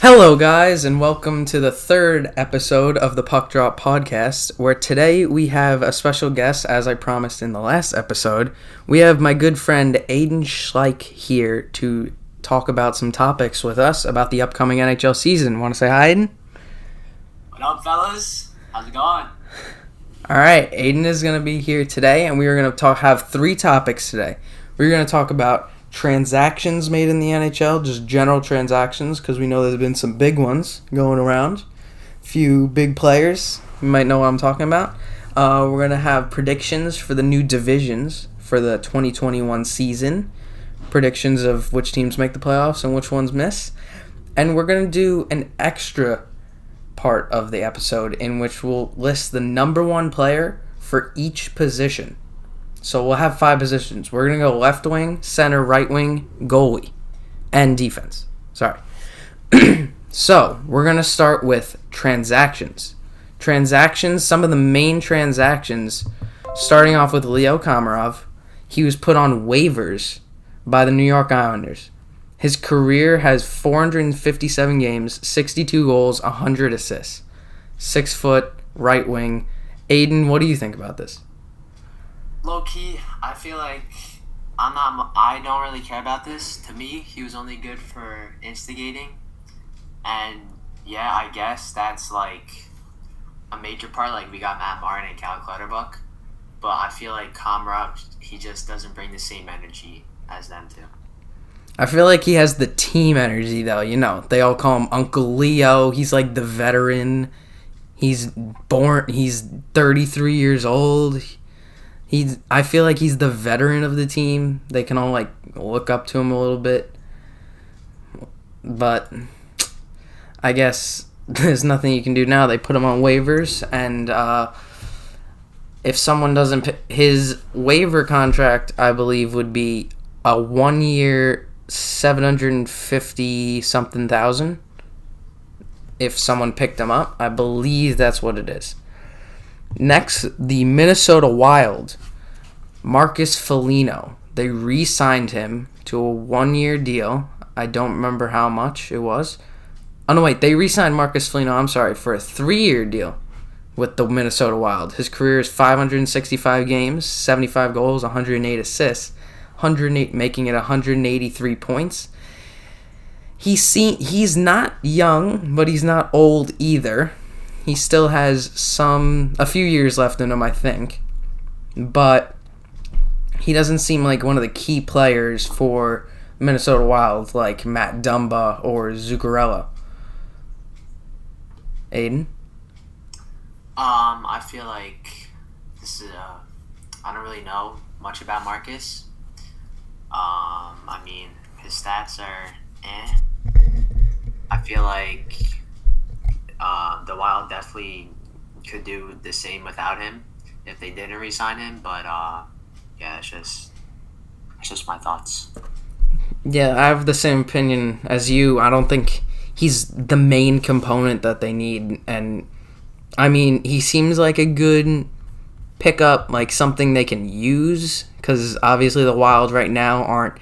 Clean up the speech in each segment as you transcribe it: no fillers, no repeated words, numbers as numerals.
Hello, guys, and welcome to the third episode of the Puck Drop Podcast, where today we have a special guest, as I promised in the last episode. We have my good friend Aidan Schlaich here to talk about some topics with us about the upcoming NHL season. Want to say hi, Aidan? What up, fellas? How's it going? All right, Aidan is going to be here today, and we are going to have three topics today. We're going to talk about transactions made in the NHL, just general transactions, because we know there's been some big ones going around. A few big players. You might know what I'm talking about. We're going to have predictions for the new divisions for the 2021 season. Predictions of which teams make the playoffs and which ones miss. And we're going to do an extra part of the episode in which we'll list the number one player for each position. So we'll have 5 positions. We're going to go left wing, center, right wing, goalie, and defense. Sorry. So we're going to start with transactions. Transactions, some of the main transactions, starting off with Leo Komarov. He was put on waivers by the New York Islanders. His career has 457 games, 62 goals, 100 assists. 6 foot, right wing. Aidan, what do you think about this? Low key, I feel like I don't really care about this. To me, he was only good for instigating. And yeah, I guess that's like a major part. Like we got Matt Martin and Cal Clutterbuck. But I feel like Komarov, he just doesn't bring the same energy as them two. I feel like he has the team energy, though. You know, they all call him Uncle Leo. He's like the veteran. He's 33 years old. I feel like he's the veteran of the team. They can all like look up to him a little bit. But I guess there's nothing you can do now. They put him on waivers, and if someone doesn't his waiver contract, I believe, would be a 1 year, 750 something thousand. If someone picked him up, I believe that's what it is. Next, the Minnesota Wild, Marcus Foligno. They re-signed him to a 1 year deal. I don't remember how much it was. Oh, no, wait. They re-signed Marcus Foligno, for a 3 year deal with the Minnesota Wild. His career is 565 games, 75 goals, 108 assists, making it 183 points. He's not young, but he's not old either. He still has a few years left in him, I think. But he doesn't seem like one of the key players for Minnesota Wild, like Matt Dumba or Zuccarello. Aidan? I feel like this is I don't really know much about Marcus. I mean, his stats are I feel like the Wild definitely could do the same without him if they didn't re-sign him, but yeah, it's just my thoughts. Yeah, I have the same opinion as you. I don't think he's the main component that they need, and I mean, he seems like a good pickup, like something they can use, because obviously the Wild right now aren't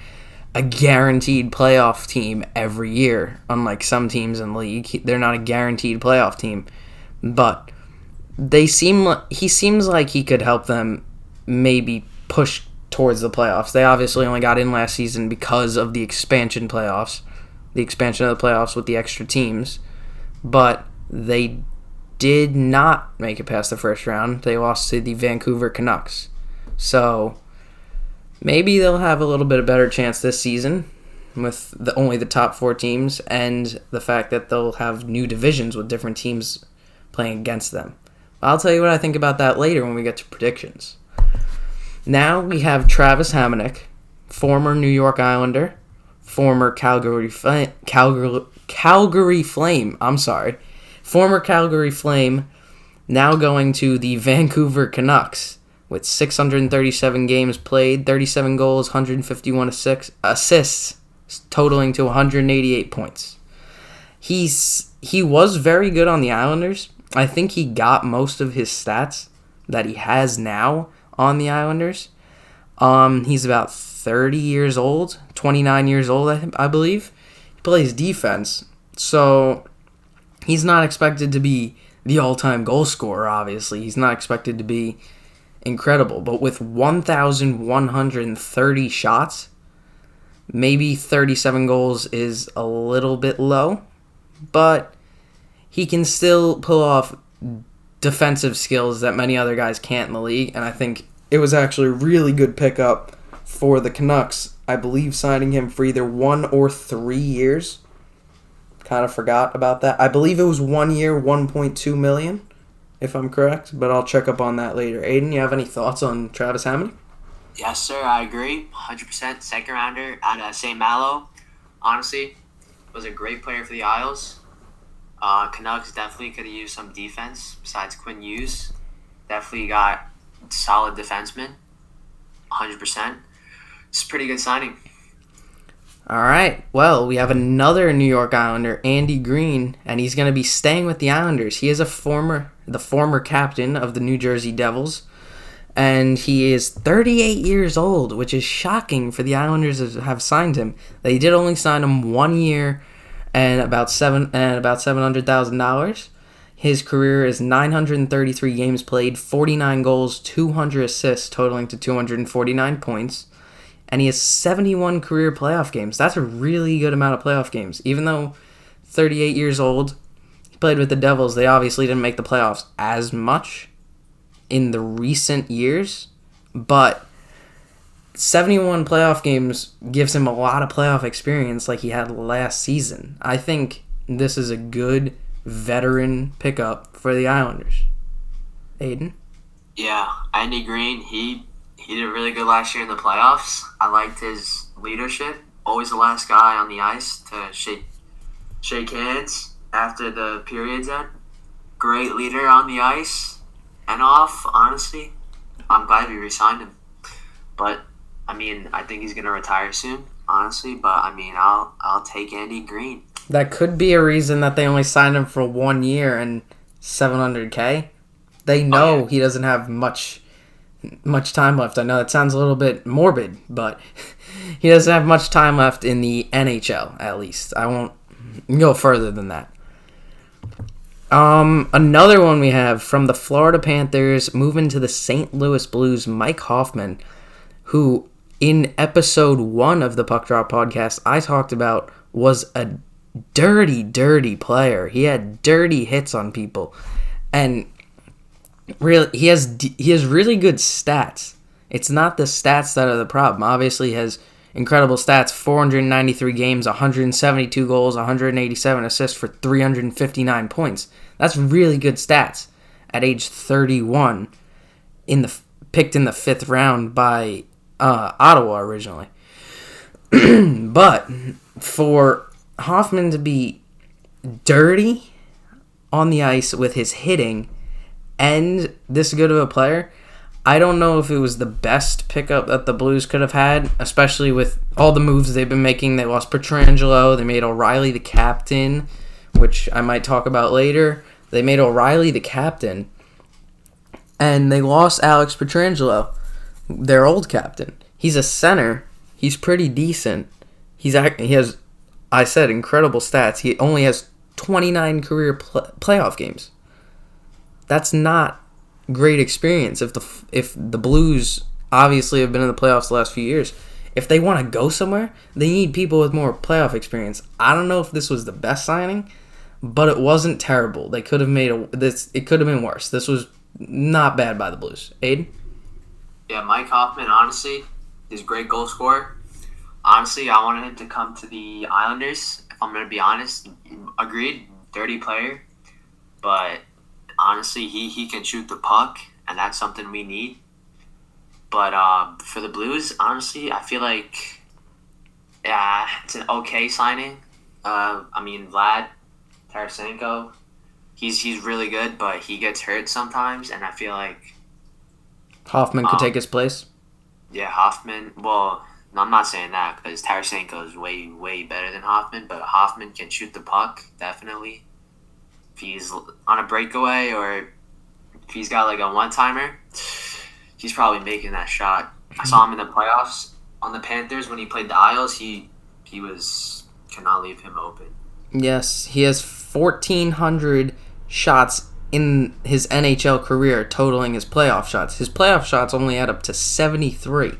a guaranteed playoff team every year, unlike some teams in the league. They're not a guaranteed playoff team, but he seems like he could help them maybe push towards the playoffs. They obviously only got in last season because of the expansion of the playoffs with the extra teams, but they did not make it past the first round. They lost to the Vancouver Canucks. So maybe they'll have a little bit of better chance this season with only the top 4 teams, and the fact that they'll have new divisions with different teams playing against them. I'll tell you what I think about that later when we get to predictions. Now we have Travis Hamonic, former New York Islander, former Calgary Flame, former Calgary Flame, now going to the Vancouver Canucks with 637 games played, 37 goals, 151 assists, totaling to 188 points. He was very good on the Islanders. I think he got most of his stats that he has now on the Islanders. He's about 30 years old, 29 years old, I believe. He plays defense, So he's not expected to be the all-time goal scorer, obviously. He's not expected to be incredible. But with 1,130 shots, maybe 37 goals is a little bit low, but he can still pull off defensive skills that many other guys can't in the league, and I think it was actually a really good pickup for the Canucks. I believe signing him for either 1 or 3 years. Kind of forgot about that. I believe it was 1 year, $1.2 million, if I'm correct, but I'll check up on that later. Aidan, you have any thoughts on Travis Hamonic? Yes, sir, I agree. 100% second rounder out of St. Malo. Honestly, was a great player for the Isles. Canucks definitely could have used some defense besides Quinn Hughes. Definitely got solid defenseman. 100%. It's a pretty good signing. All right. Well, we have another New York Islander, Andy Green, and he's going to be staying with the Islanders. He is the former captain of the New Jersey Devils, and he is 38 years old, which is shocking for the Islanders to have signed him. They did only sign him 1 year and about $700,000. His career is 933 games played, 49 goals, 200 assists, totaling to 249 points. And he has 71 career playoff games. That's a really good amount of playoff games. Even though 38 years old, he played with the Devils. They obviously didn't make the playoffs as much in the recent years. But 71 playoff games gives him a lot of playoff experience like he had last season. I think this is a good veteran pickup for the Islanders. Aidan? Yeah, Andy Green, he did really good last year in the playoffs. I liked his leadership. Always the last guy on the ice to shake hands after the period's end. Great leader on the ice and off, honestly. I'm glad we re-signed him. But I mean, I think he's gonna retire soon, honestly. But I mean, I'll take Andy Green. That could be a reason that they only signed him for 1 year and $700K. They know he doesn't have much time left. I know it sounds a little bit morbid, but he doesn't have much time left in the NHL. At least I won't go further than that. Another one we have from the Florida Panthers, moving to the St. Louis Blues, Mike Hoffman, who in episode 1 of the Puck Drop podcast I talked about was a dirty player. He had dirty hits on people, and really he has really good stats. It's not the stats that are the problem. Obviously, he has incredible stats: 493 games, 172 goals, 187 assists for 359 points. That's really good stats at age 31, picked in the 5th round by Ottawa originally. But for Hoffman to be dirty on the ice with his hitting and this good of a player, I don't know if it was the best pickup that the Blues could have had, especially with all the moves they've been making. They lost Pietrangelo. They made O'Reilly the captain, which I might talk about later. They made O'Reilly the captain, and they lost Alex Pietrangelo, their old captain. He's a center. He's pretty decent. He has, I said, incredible stats. He only has 29 career playoff games. That's not great experience. If the Blues obviously have been in the playoffs the last few years, if they want to go somewhere, they need people with more playoff experience. I don't know if this was the best signing, but it wasn't terrible. They could have made it could have been worse. This was not bad by the Blues. Aidan? Yeah, Mike Hoffman, honestly, is a great goal scorer. Honestly, I wanted him to come to the Islanders, if I'm going to be honest. Agreed, dirty player. But honestly, he can shoot the puck, and that's something we need. But for the Blues, honestly, I feel like it's an okay signing. I mean, Vlad Tarasenko, he's really good, but he gets hurt sometimes, and I feel like Hoffman could take his place. Yeah, Hoffman. Well, no, I'm not saying that because Tarasenko is way better than Hoffman, but Hoffman can shoot the puck definitely. If he's on a breakaway or if he's got like a one-timer, he's probably making that shot. I saw him in the playoffs on the Panthers when he played the Isles. He cannot leave him open. Yes, he has 1,400 shots in his NHL career, totaling his playoff shots. His playoff shots only add up to 73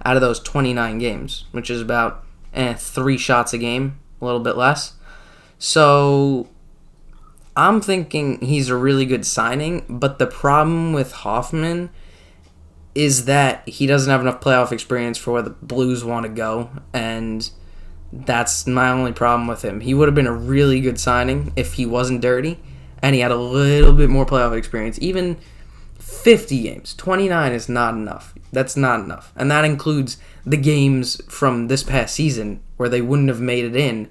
out of those 29 games, which is about 3 shots a game, a little bit less. So I'm thinking he's a really good signing, but the problem with Hoffman is that he doesn't have enough playoff experience for where the Blues want to go, and that's my only problem with him. He would have been a really good signing if he wasn't dirty, and he had a little bit more playoff experience. Even 50 games, 29 is not enough. That's not enough. And that includes the games from this past season where they wouldn't have made it in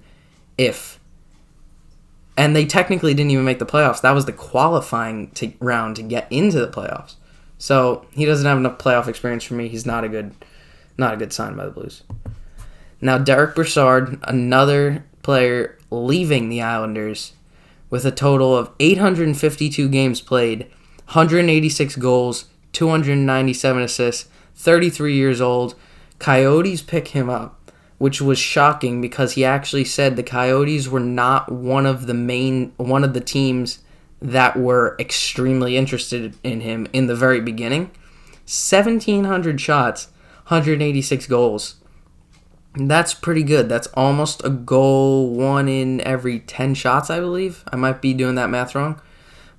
if... And they technically didn't even make the playoffs. That was the qualifying round to get into the playoffs. So he doesn't have enough playoff experience for me. He's not a good sign by the Blues. Now, Derek Brassard, another player leaving the Islanders with a total of 852 games played, 186 goals, 297 assists, 33 years old. Coyotes pick him up, which was shocking because he actually said the Coyotes were not one of the teams that were extremely interested in him in the very beginning. 1,700 shots, 186 goals. That's pretty good. That's almost a goal 1 in every 10 shots, I believe. I might be doing that math wrong.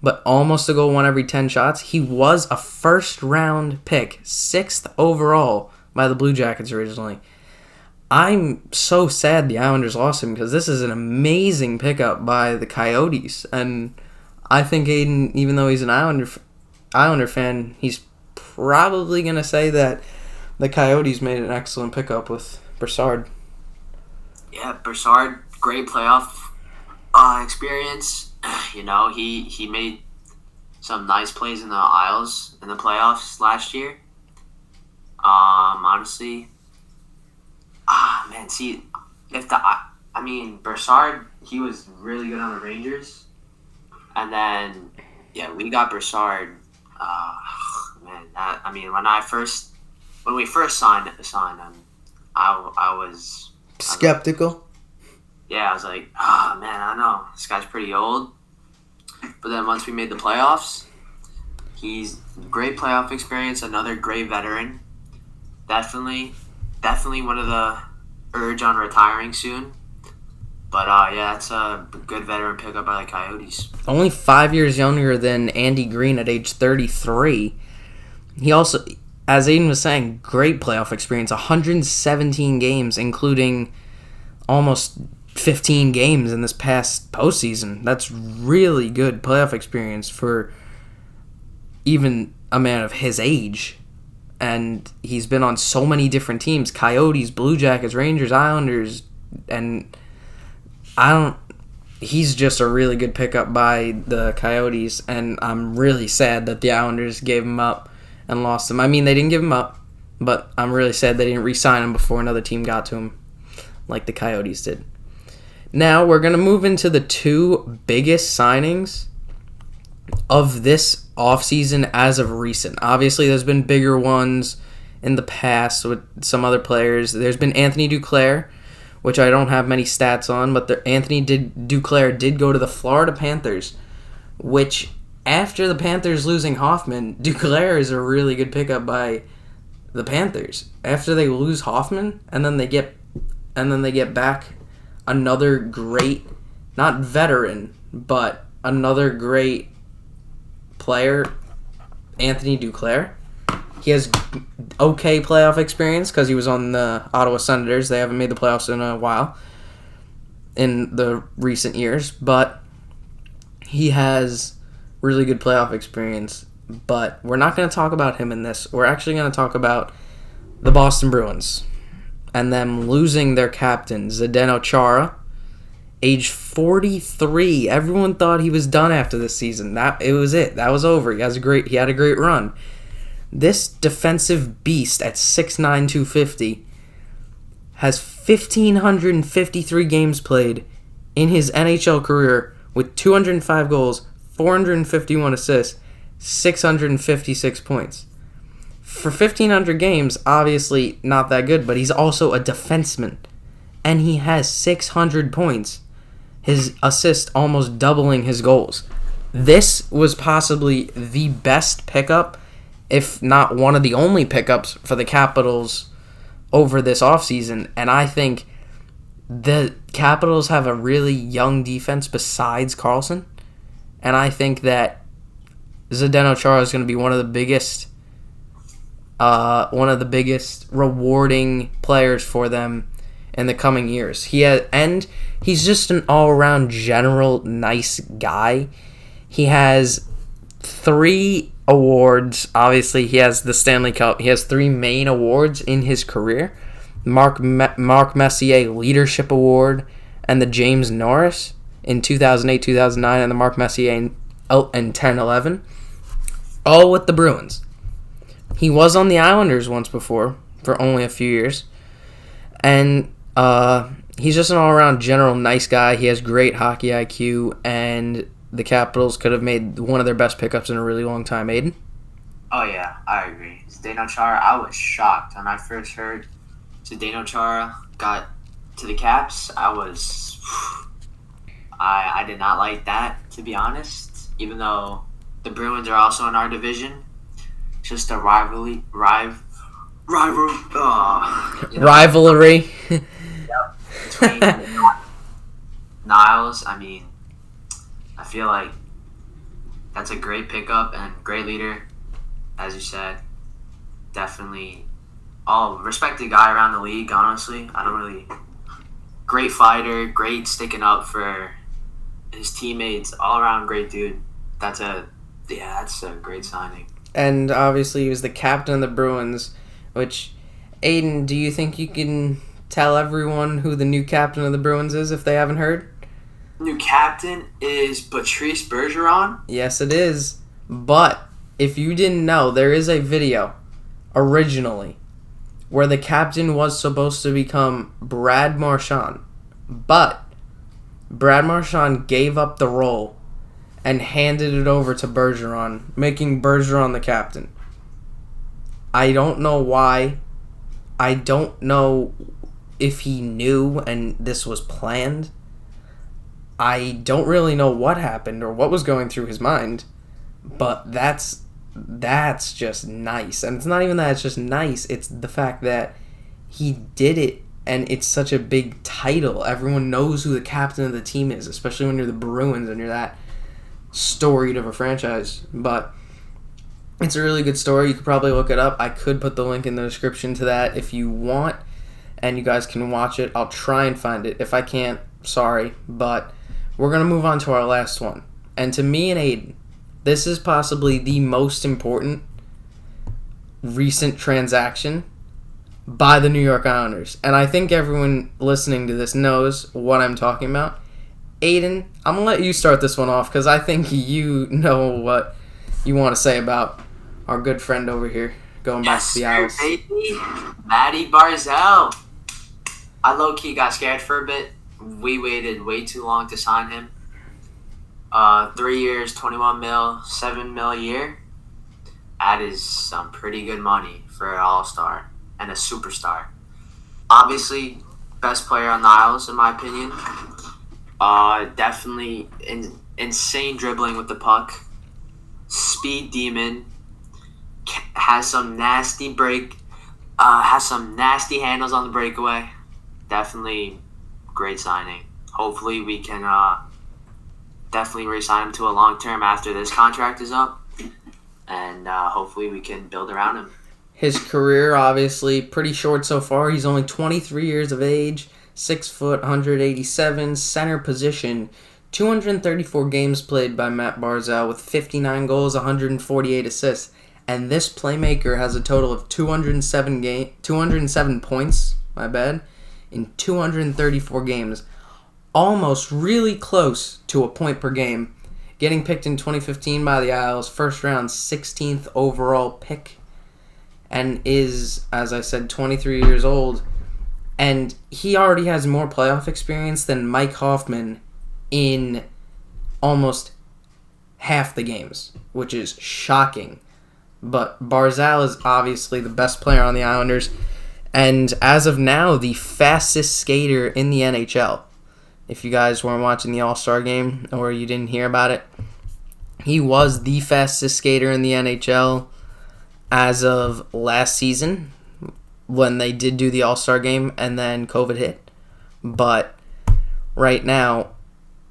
But almost a goal 1 every 10 shots. He was a first-round pick, 6th overall by the Blue Jackets originally. I'm so sad the Islanders lost him because this is an amazing pickup by the Coyotes. And I think Aidan, even though he's an Islander fan, he's probably going to say that the Coyotes made an excellent pickup with Brassard. Yeah, Brassard, great playoff experience. You know, he made some nice plays in the Isles in the playoffs last year. Honestly, Brassard, he was really good on the Rangers, and then we got Brassard. When we first signed him, I was skeptical. I was like, I know this guy's pretty old. But then once we made the playoffs, he's great playoff experience, another great veteran. Definitely one of the urge on retiring soon. But it's a good veteran pickup by the Coyotes. Only 5 years younger than Andy Green at age 33. He also, as Aidan was saying, great playoff experience. 117 games, including almost 15 games in this past postseason. That's really good playoff experience for even a man of his age. And he's been on so many different teams. Coyotes, Blue Jackets, Rangers, Islanders. And he's just a really good pickup by the Coyotes. And I'm really sad that the Islanders gave him up and lost him. I mean, they didn't give him up. But I'm really sad they didn't re-sign him before another team got to him like the Coyotes did. Now we're going to move into the 2 biggest signings of this offseason as of recent. Obviously, there's been bigger ones in the past with some other players. There's been Anthony Duclair, which I don't have many stats on, but Anthony Duclair did go to the Florida Panthers, which after the Panthers losing Hoffman, Duclair is a really good pickup by the Panthers. After they lose Hoffman and then they get back another great, not veteran, but another great player, Anthony Duclair. He has okay playoff experience because he was on the Ottawa Senators. They haven't made the playoffs in a while in the recent years, but he has really good playoff experience. But we're not going to talk about him in this. We're actually going to talk about the Boston Bruins and them losing their captain, Zdeno Chara, age 43. Everyone thought he was done after this season. That was it. That was over. He had a great run. This defensive beast at 6'9", 250 has 1,553 games played in his NHL career with 205 goals, 451 assists, 656 points. For 1,500 games, obviously not that good, but he's also a defenseman. And he has 600 points his assists almost doubling his goals. This was possibly the best pickup, if not one of the only pickups for the Capitals over this offseason. And I think the Capitals have a really young defense besides Carlson. And I think that Zdeno Chara is going to be one of the biggest rewarding players for them in the coming years. He's just an all-around general nice guy. He has 3 awards. Obviously, he has the Stanley Cup. He has 3 main awards in his career. Mark Messier Leadership Award and the James Norris in 2008, 2009, and the Mark Messier in 10-11. All with the Bruins. He was on the Islanders once before for only a few years. And he's just an all-around general nice guy. He has great hockey IQ, and the Capitals could have made one of their best pickups in a really long time. Aidan? Oh, yeah, I agree. Zdeno Chara, I was shocked when I first heard Zdeno Chara got to the Caps. I did not like that, to be honest, even though the Bruins are also in our division. Just a rivalry. Rivalry. Yep. Between Niles, I mean, I feel like that's a great pickup and great leader, as you said. Definitely all respected guy around the league, honestly. Great fighter, great sticking up for his teammates, all around great dude. That's a great signing. And obviously he was the captain of the Bruins, which, Aidan, do you think you can tell everyone who the new captain of the Bruins is if they haven't heard? New captain is Patrice Bergeron. Yes, it is. But if you didn't know, there is a video originally where the captain was supposed to become Brad Marchand. But Brad Marchand gave up the role and handed it over to Bergeron, making Bergeron the captain. I don't know why. I don't know if he knew and this was planned. I don't really know what happened or what was going through his mind, but that's just nice. And it's not even that it's just nice, it's the fact that he did it, and it's such a big title. Everyone knows who the captain of the team is, especially when you're the Bruins and you're that storied of a franchise. But it's a really good story. You could probably look it up. I could put the link in the description to that if you want, and you guys can watch it. I'll try and find it. If I can't, sorry. But we're going to move on to our last one. And to me and Aidan, this is possibly the most important recent transaction by the New York Islanders. And I think everyone listening to this knows what I'm talking about. Aidan, I'm going to let you start this one off because I think you know what you want to say about our good friend over here going back to the Isles. Baby. Matty Barzal. I low-key got scared for a bit. We waited way too long to sign him. 3 years, $21 million, $7 million a year. That is some pretty good money for an all-star and a superstar. Obviously, best player on the Isles, in my opinion. Definitely insane dribbling with the puck. Speed demon. Has some nasty has some nasty handles on the breakaway. Definitely great signing. Hopefully we can definitely re-sign him to a long term after this contract is up. And hopefully we can build around him. His career, obviously, pretty short so far. He's only 23 years of age, 6 foot, 187, center position, 234 games played by Matt Barzal with 59 goals, 148 assists. And this playmaker has a total of 207 points, in 234 games. Almost really close to a point per game. Getting picked in 2015 by the Isles, first round, 16th overall pick. And is, as I said, 23 years old. And he already has more playoff experience than Mike Hoffman in almost half the games, which is shocking. But Barzal is obviously the best player on the Islanders, and as of now, the fastest skater in the NHL. if you guys weren't watching the All-Star game or you didn't hear about it, he was the fastest skater in the NHL as of last season when they did do the All-Star game and then COVID hit. But right now,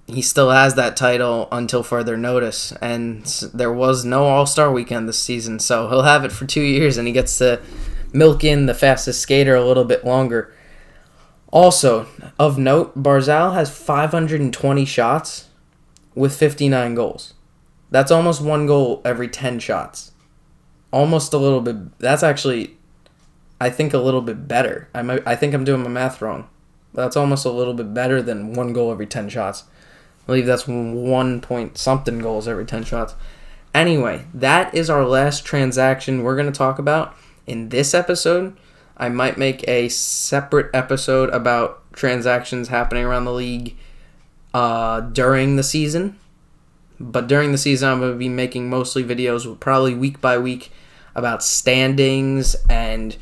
he still has that title until further notice, and there was no All-Star weekend this season, so he'll have it for 2 years, and he gets to milk in the fastest skater a little bit longer. Also, of note, Barzal has 520 shots with 59 goals. That's almost 1 goal every 10 shots. Almost a little bit. That's actually, I think, a little bit better. I think I'm doing my math wrong. But that's almost a little bit better than 1 goal every 10 shots. I believe that's 1 point something goals every 10 shots. Anyway, that is our last transaction we're going to talk about in this episode. I might make a separate episode about transactions happening around the league during the season. But during the season, I'm going to be making mostly videos, probably week by week, about standings and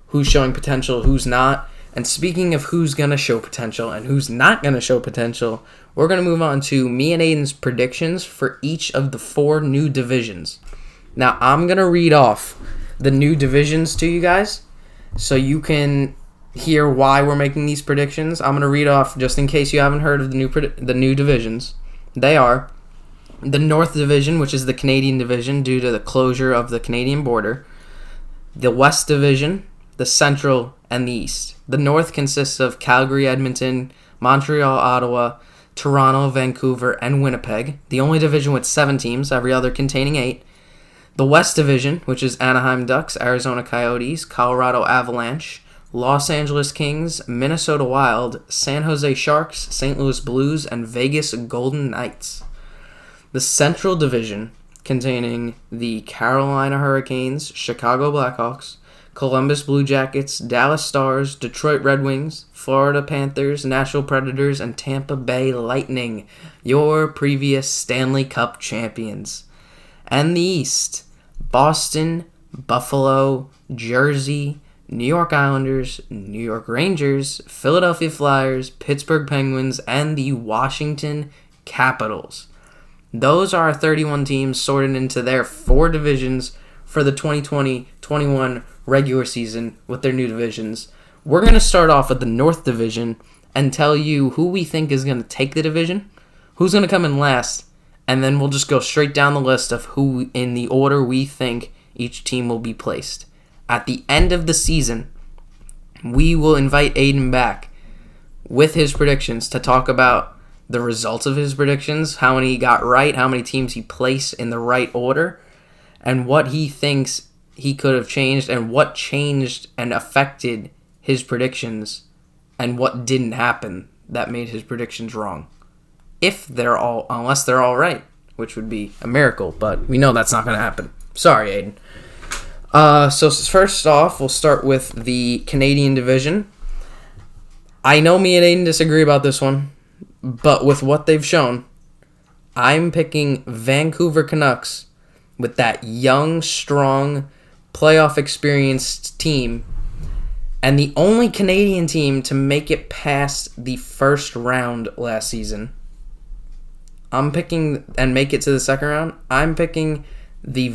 who's showing potential, who's not. And speaking of who's going to show potential and who's not going to show potential, we're going to move on to me and Aidan's predictions for each of the 4 new divisions. Now, I'm going to read off the new divisions to you guys so you can hear why we're making these predictions. I'm going to read off, just in case you haven't heard of the new divisions. They are the North Division, which is the Canadian division due to the closure of the Canadian border. The West Division, the Central, and the East. The North consists of Calgary, Edmonton, Montreal, Ottawa, Toronto, Vancouver, and Winnipeg. The only division with 7 teams, every other containing 8. The West Division, which is Anaheim Ducks, Arizona Coyotes, Colorado Avalanche, Los Angeles Kings, Minnesota Wild, San Jose Sharks, St. Louis Blues, and Vegas Golden Knights. The Central Division, containing the Carolina Hurricanes, Chicago Blackhawks, Columbus Blue Jackets, Dallas Stars, Detroit Red Wings, Florida Panthers, Nashville Predators, and Tampa Bay Lightning, your previous Stanley Cup champions. And the East, Boston, Buffalo, Jersey, New York Islanders, New York Rangers, Philadelphia Flyers, Pittsburgh Penguins, and the Washington Capitals. Those are 31 teams sorted into their 4 divisions for the 2020-21 regular season with their new divisions. We're going to start off with the North Division and tell you who we think is going to take the division, who's going to come in last, and then we'll just go straight down the list of who in the order we think each team will be placed. At the end of the season, we will invite Aidan back with his predictions to talk about the results of his predictions, how many he got right, how many teams he placed in the right order, and what he thinks he could have changed and what changed and affected his predictions and what didn't happen that made his predictions wrong. Unless they're all right, which would be a miracle, but we know that's not going to happen. Sorry, Aidan. So first off, we'll start with the Canadian division. I know me and Aidan disagree about this one, but with what they've shown, I'm picking Vancouver Canucks with that young, strong, playoff experienced team, and the only Canadian team to make it past the first round last season. I'm picking and make it to the second round. I'm picking the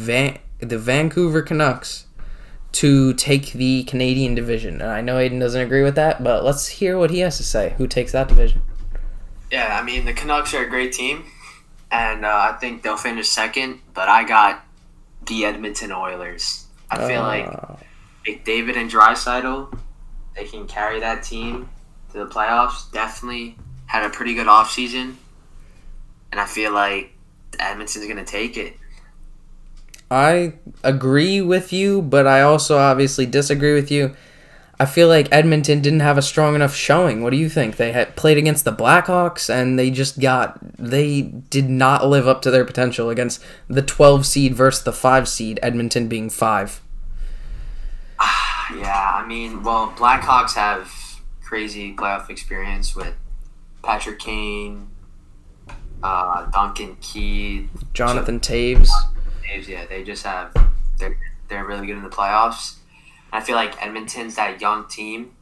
Vancouver Canucks to take the Canadian division. And I know Aidan doesn't agree with that, but let's hear what he has to say. Who takes that division? Yeah, I mean, the Canucks are a great team, and I think they'll finish second, but I got the Edmonton Oilers. I feel like McDavid and Draisaitl, they can carry that team to the playoffs. Definitely had a pretty good offseason, and I feel like Edmonton's going to take it. I agree with you, but I also obviously disagree with you. I feel like Edmonton didn't have a strong enough showing. What do you think? They had played against the Blackhawks, and they did not live up to their potential against the 12 seed versus the 5 seed, Edmonton being 5. Yeah, I mean, well, Blackhawks have crazy playoff experience with Patrick Kane, Duncan Keith, Jonathan Taves. Yeah, they just have they're really good in the playoffs. I feel like Edmonton's that young team,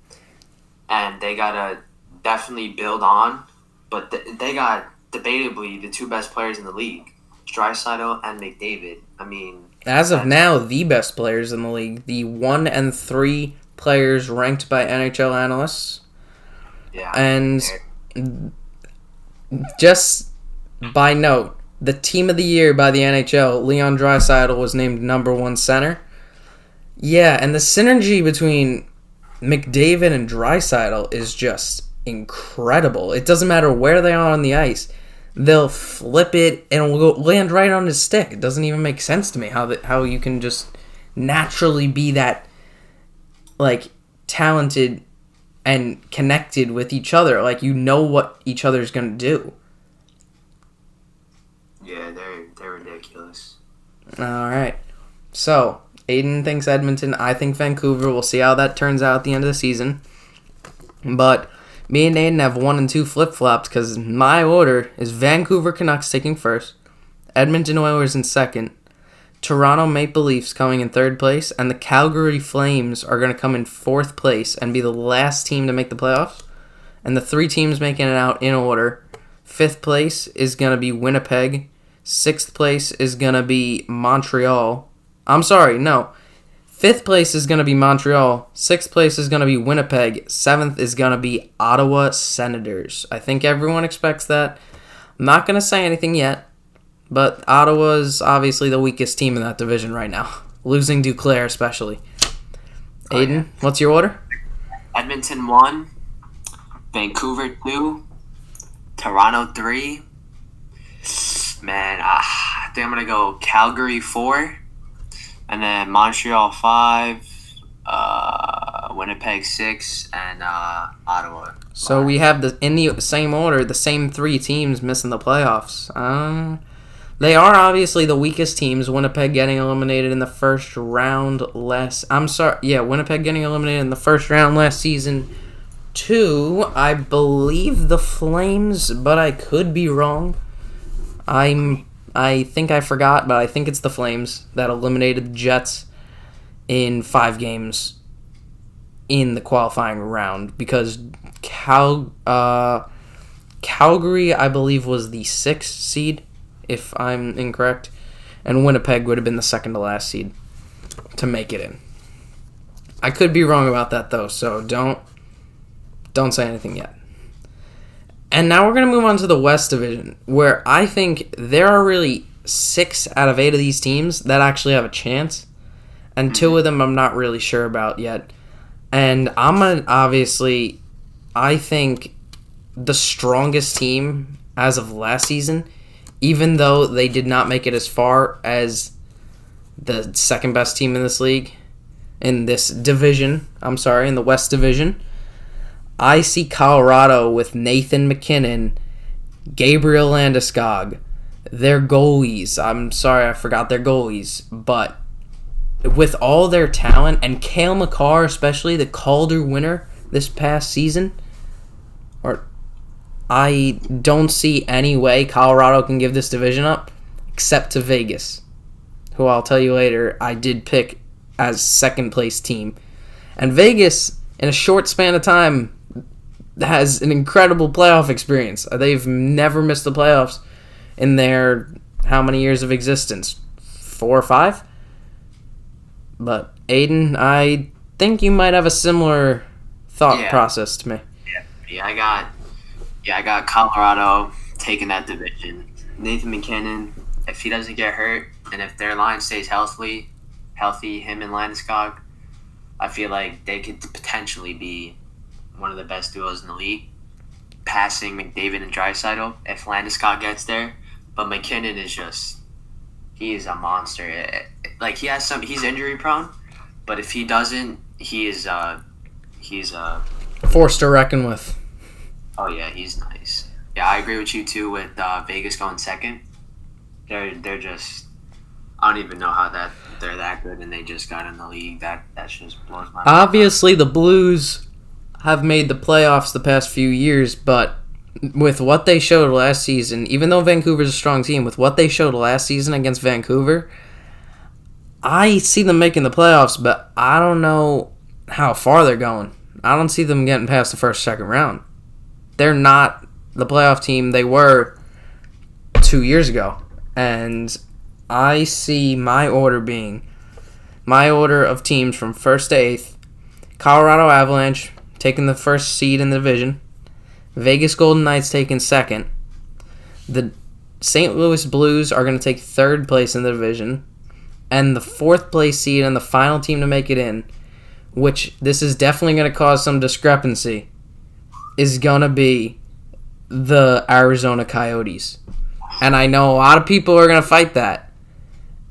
and they gotta definitely build on but they got debatably the two best players in the league, Draisaitl and McDavid. I mean, As of now, the best players in the league. The 1 and 3 players ranked by NHL analysts. yeah. And just by note, the team of the year by the NHL, Leon Draisaitl, was named number 1 center. Yeah, and the synergy between McDavid and Draisaitl is just incredible. It doesn't matter where they are on the ice. They'll flip it and it'll land right on his stick. It doesn't even make sense to me how you can just naturally be that like talented and connected with each other. Like, you know what each other's going to do. Yeah, they're ridiculous. All right. So, Aidan thinks Edmonton. I think Vancouver. We'll see how that turns out at the end of the season. But me and Aidan have 1 and 2 flip-flops because my order is Vancouver Canucks taking first, Edmonton Oilers in second, Toronto Maple Leafs coming in third place, and the Calgary Flames are going to come in fourth place and be the last team to make the playoffs. And the 3 teams making it out in order. Fifth place is going to be Winnipeg. Sixth place is going to be Montreal. I'm sorry, no. Fifth place is going to be Montreal. Sixth place is going to be Winnipeg. Seventh is going to be Ottawa Senators. I think everyone expects that. I'm not going to say anything yet. But Ottawa's obviously the weakest team in that division right now. Losing Duclair especially. Aidan, what's your order? Edmonton 1, Vancouver 2, Toronto 3. Man, I think I'm going to go Calgary 4, and then Montreal 5, Winnipeg 6, and Ottawa. So we have in the same order, the same 3 teams missing the playoffs. They are obviously the weakest teams. Winnipeg getting eliminated in the first round Winnipeg getting eliminated in the first round last season. 2, I believe the Flames, but I could be wrong. I think I forgot, but I think it's the Flames that eliminated the Jets in 5 games in the qualifying round because Calgary, I believe, was the 6th seed, if I'm incorrect, and Winnipeg would have been the second to last seed to make it in. I could be wrong about that, though, so don't say anything yet. And now we're going to move on to the West Division, where I think there are really 6 out of 8 of these teams that actually have a chance, and 2 of them I'm not really sure about yet. And I think the strongest team as of last season, even though they did not make it as far as the second best team in this league, in the West Division, I see Colorado with Nathan MacKinnon, Gabriel Landeskog, their goalies. I'm sorry, I forgot their goalies. But with all their talent, and Cale Makar, especially the Calder winner this past season, I don't see any way Colorado can give this division up, except to Vegas, who I'll tell you later I did pick as second place team. And Vegas, in a short span of time, has an incredible playoff experience. They've never missed the playoffs in their how many years of existence? 4 or 5? But Aidan, I think you might have a similar thought process to me. Yeah, I got Colorado taking that division. Nathan MacKinnon, if he doesn't get hurt, and if their line stays healthy, him and Landeskog, I feel like they could potentially be one of the best duos in the league, passing McDavid and Draisaitl if Landeskog gets there. But MacKinnon he is a monster. Like, he's injury prone, but if he doesn't, he's a force to reckon with. Oh yeah, he's nice. Yeah, I agree with you too with Vegas going second. They're just, I don't even know how they're that good and they just got in the league. That just blows my mind. Obviously, the Blues have made the playoffs the past few years, but with what they showed last season, even though Vancouver's a strong team, with what they showed last season against Vancouver, I see them making the playoffs, but I don't know how far they're going. I don't see them getting past the first, second round. They're not the playoff team they were 2 years ago. And I see my order of teams from 1st to 8th. Colorado Avalanche taking the 1st seed in the division. Vegas Golden Knights taking 2nd. The St. Louis Blues are going to take 3rd place in the division. And the 4th place seed and the final team to make it in, which this is definitely going to cause some discrepancy, is going to be the Arizona Coyotes. And I know a lot of people are going to fight that.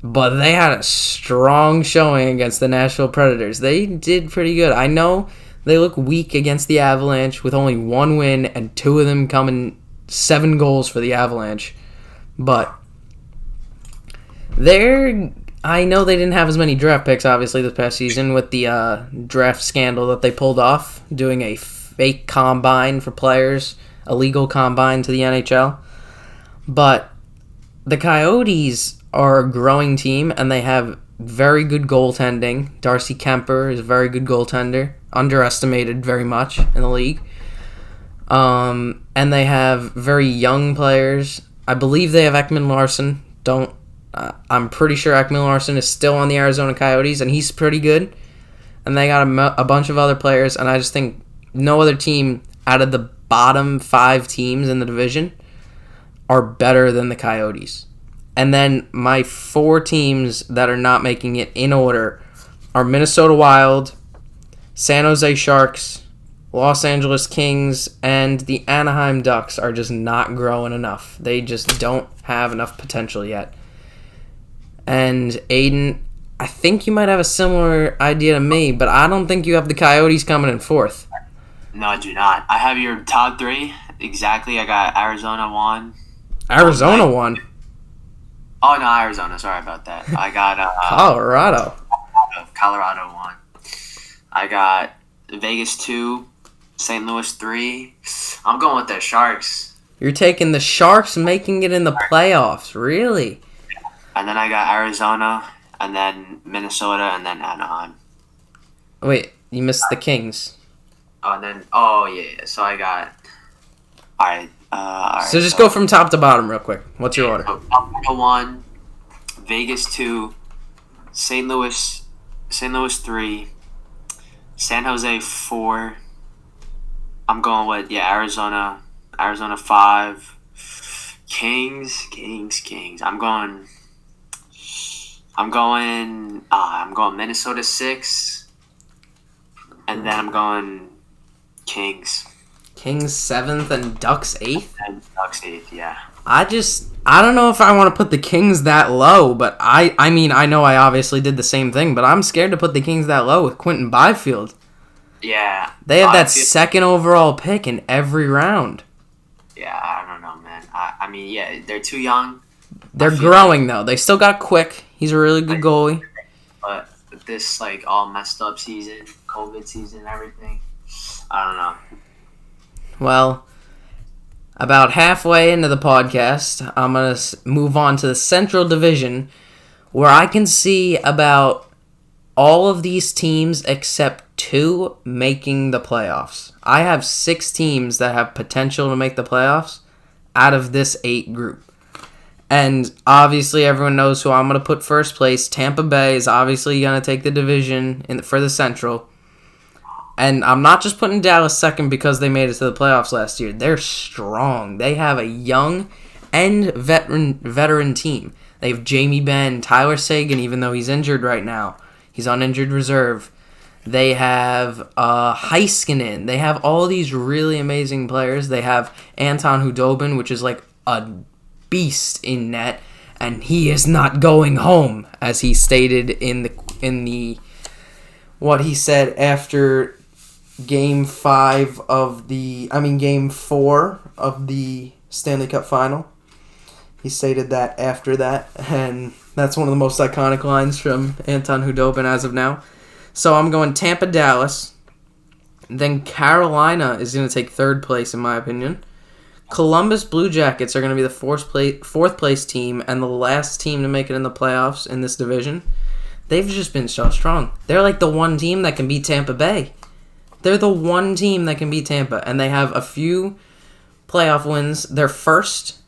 But they had a strong showing against the Nashville Predators. They did pretty good. I know they look weak against the Avalanche with only 1 win and 2 of them coming 7 goals for the Avalanche. But I know they didn't have as many draft picks, obviously, this past season with the draft scandal that they pulled off, doing a fake combine for players, a legal combine to the NHL. But the Coyotes are a growing team, and they have very good goaltending. Darcy Kemper is a very good goaltender, underestimated very much in the league. And they have very young players. I believe they have Ekman Larsson. I'm pretty sure Ekman Larsson is still on the Arizona Coyotes, and he's pretty good. And they got a bunch of other players, and I just think no other team out of the bottom 5 teams in the division are better than the Coyotes. And then my 4 teams that are not making it in order are Minnesota Wild, San Jose Sharks, Los Angeles Kings, and the Anaheim Ducks are just not growing enough. They just don't have enough potential yet. And Aidan, I think you might have a similar idea to me, but I don't think you have the Coyotes coming in 4th. No, I do not. I have your top 3 exactly. I got Arizona 1. Arizona 1? Oh, no, Arizona. Sorry about that. I got Colorado 1. I got Vegas 2, St. Louis 3. I'm going with the Sharks. You're taking the Sharks making it in the playoffs, really? And then I got Arizona, and then Minnesota, and then Anaheim. Wait, you missed the Kings. Yeah. So I got. All right. So just go from top to bottom real quick. What's your order? So Colorado 1, Vegas 2, St. Louis 3, San Jose 4. I'm going with Arizona 5, Kings. I'm going Minnesota 6, and then I'm going Kings. Kings 7th and Ducks 8th? And Ducks 8th, yeah. I don't know if I want to put the Kings that low, but I mean, I know I obviously did the same thing, but I'm scared to put the Kings that low with Quentin Byfield. Yeah. They have that 2nd overall pick in every round. Yeah, I don't know, man. I mean, yeah, they're too young. They're growing, though. They still got Quick. He's a really good goalie. But this, all messed up season, COVID season, everything, I don't know. Well, about halfway into the podcast, I'm going to move on to the Central Division, where I can see about all of these teams except 2 making the playoffs. I have 6 teams that have potential to make the playoffs out of this 8 group. And obviously everyone knows who I'm going to put first place. Tampa Bay is obviously going to take the division for the Central. And I'm not just putting Dallas second because they made it to the playoffs last year. They're strong. They have a young and veteran team. They have Jamie Benn, Tyler Seguin, even though he's injured right now. He's on injured reserve. They have Heiskanen. They have all these really amazing players. They have Anton Hudobin, which is like a beast in net, and he is not going home, as he stated in the what he said after Game 4 of the Stanley Cup Final. He stated that after that, and that's one of the most iconic lines from Anton Hudobin as of now. So I'm going Tampa, Dallas. Then Carolina is going to take 3rd place, in my opinion. Columbus Blue Jackets are going to be the 4th place team and the last team to make it in the playoffs in this division. They've just been so strong. They're like the one team that can beat Tampa Bay. They're the one team that can beat Tampa, and they have a few playoff wins. Their first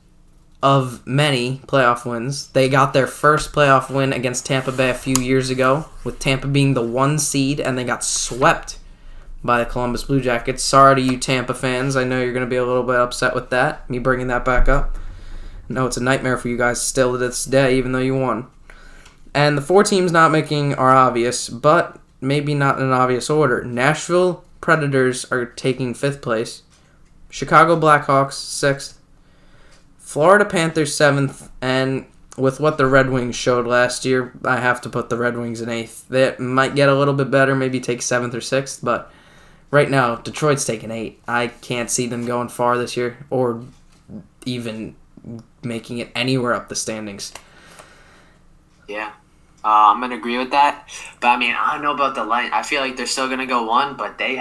of many playoff wins. They got their first playoff win against Tampa Bay a few years ago, with Tampa being the 1 seed, and they got swept by the Columbus Blue Jackets. Sorry to you Tampa fans. I know you're going to be a little bit upset with that, me bringing that back up. No, it's a nightmare for you guys still to this day, even though you won. And the 4 teams not making are obvious, but maybe not in an obvious order. Nashville Predators are taking 5th place. Chicago Blackhawks 6th. Florida Panthers 7th, and with what the Red Wings showed last year, I have to put the Red Wings in 8th. They might get a little bit better, maybe take 7th or 6th, but right now, Detroit's taking 8. I can't see them going far this year, or even making it anywhere up the standings. Yeah. I'm going to agree with that. But, I mean, I don't know about the line. I feel like they're still going to go 1, but they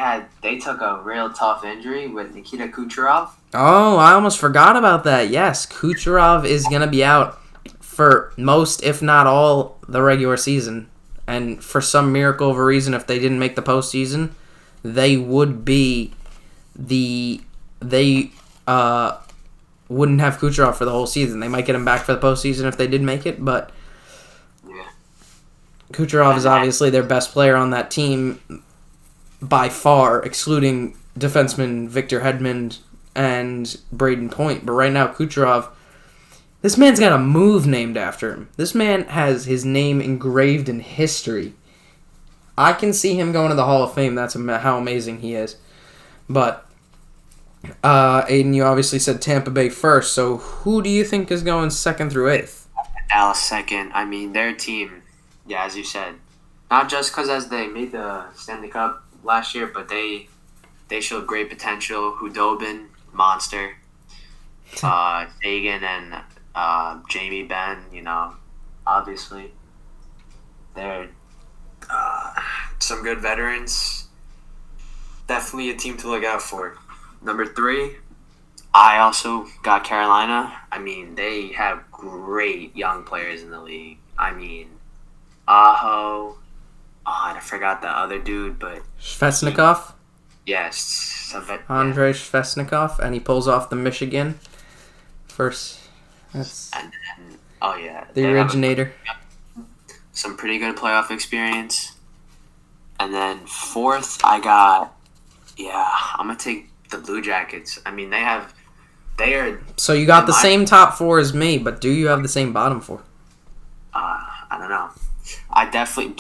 took a real tough injury with Nikita Kucherov. Oh, I almost forgot about that. Yes, Kucherov is going to be out for most, if not all, the regular season. And for some miracle of a reason, if they didn't make the postseason, they would be They wouldn't have Kucherov for the whole season. They might get him back for the postseason if they did make it, but Kucherov is obviously their best player on that team by far, excluding defenseman Victor Hedman and Braden Point. But right now, Kucherov, this man's got a move named after him. This man has his name engraved in history. I can see him going to the Hall of Fame. That's how amazing he is. But, Aidan, you obviously said Tampa Bay first, so who do you think is going 2nd through 8th? Dallas 2nd. I mean, their team, yeah, as you said, not just because as they made the Stanley Cup last year, but they showed great potential. Hudobin, monster. Sagan and Jamie Benn, obviously. They're some good veterans. Definitely a team to look out for. Number 3, I also got Carolina. I mean, they have great young players in the league. I mean, Aho. Oh, I forgot the other dude, but... Svechnikov? Yes. Andrei Svechnikov, and he pulls off the Michigan first. That's and then, oh, yeah. the originator. Some pretty good playoff experience. And then 4th, I got... Yeah, I'm going to take the Blue Jackets. I mean, they are... So you got the same top 4 as me, but do you have the same bottom 4? I don't know. I definitely...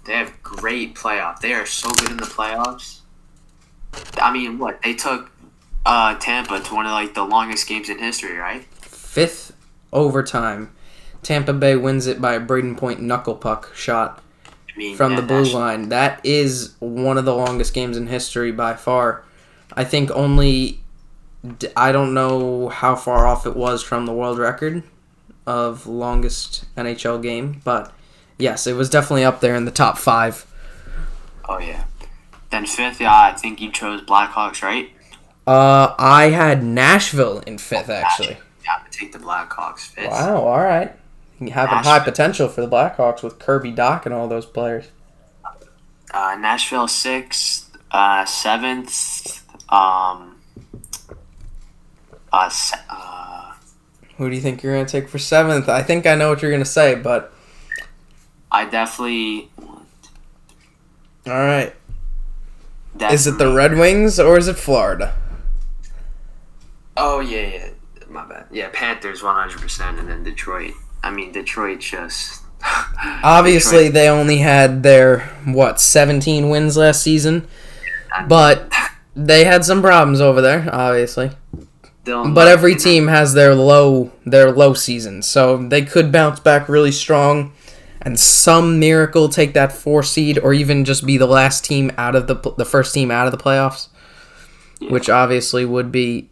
They have great playoff. They are so good in the playoffs. I mean, what? They took Tampa to one of, the longest games in history, right? 5th overtime. Tampa Bay wins it by a Braden Point knuckle puck shot from the blue line. That is one of the longest games in history by far. I think I don't know how far off it was from the world record of longest NHL game, but yes, it was definitely up there in the top 5. Oh, yeah. Then 5th, I think you chose Blackhawks, right? I had Nashville in 5th, actually. Yeah, I'm going to take the Blackhawks 5th. Wow, all right. Having high potential for the Blackhawks with Kirby Dach and all those players. Nashville 6th, 7th. Who do you think you're going to take for 7th? I think I know what you're going to say, but... I definitely... All right. Is it the Red Wings or is it Florida? Oh, yeah. My bad. Yeah, Panthers 100%, and then Detroit. I mean, Detroit just... Obviously, they only had their, 17 wins last season? But they had some problems over there, obviously. But every team has their low season, so they could bounce back really strong and some miracle take that 4 seed or even just be the last team out of the first team out of the playoffs, which obviously would be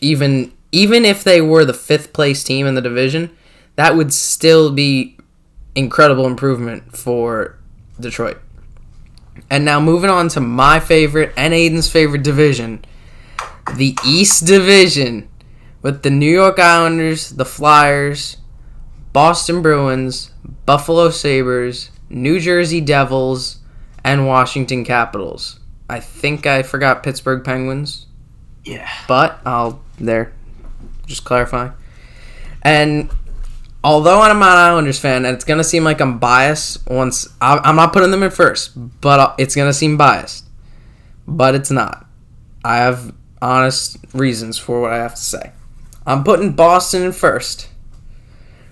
even if they were the 5th place team in the division, that would still be incredible improvement for Detroit. And now moving on to my favorite and Aidan's favorite division, the East Division, with the New York Islanders, the Flyers, Boston Bruins, Buffalo Sabres, New Jersey Devils, and Washington Capitals. I think I forgot Pittsburgh Penguins. Yeah. But just clarifying. And although I'm an Islanders fan, and it's going to seem like I'm biased I'm not putting them in first, but it's going to seem biased. But it's not. I have honest reasons for what I have to say. I'm putting Boston in first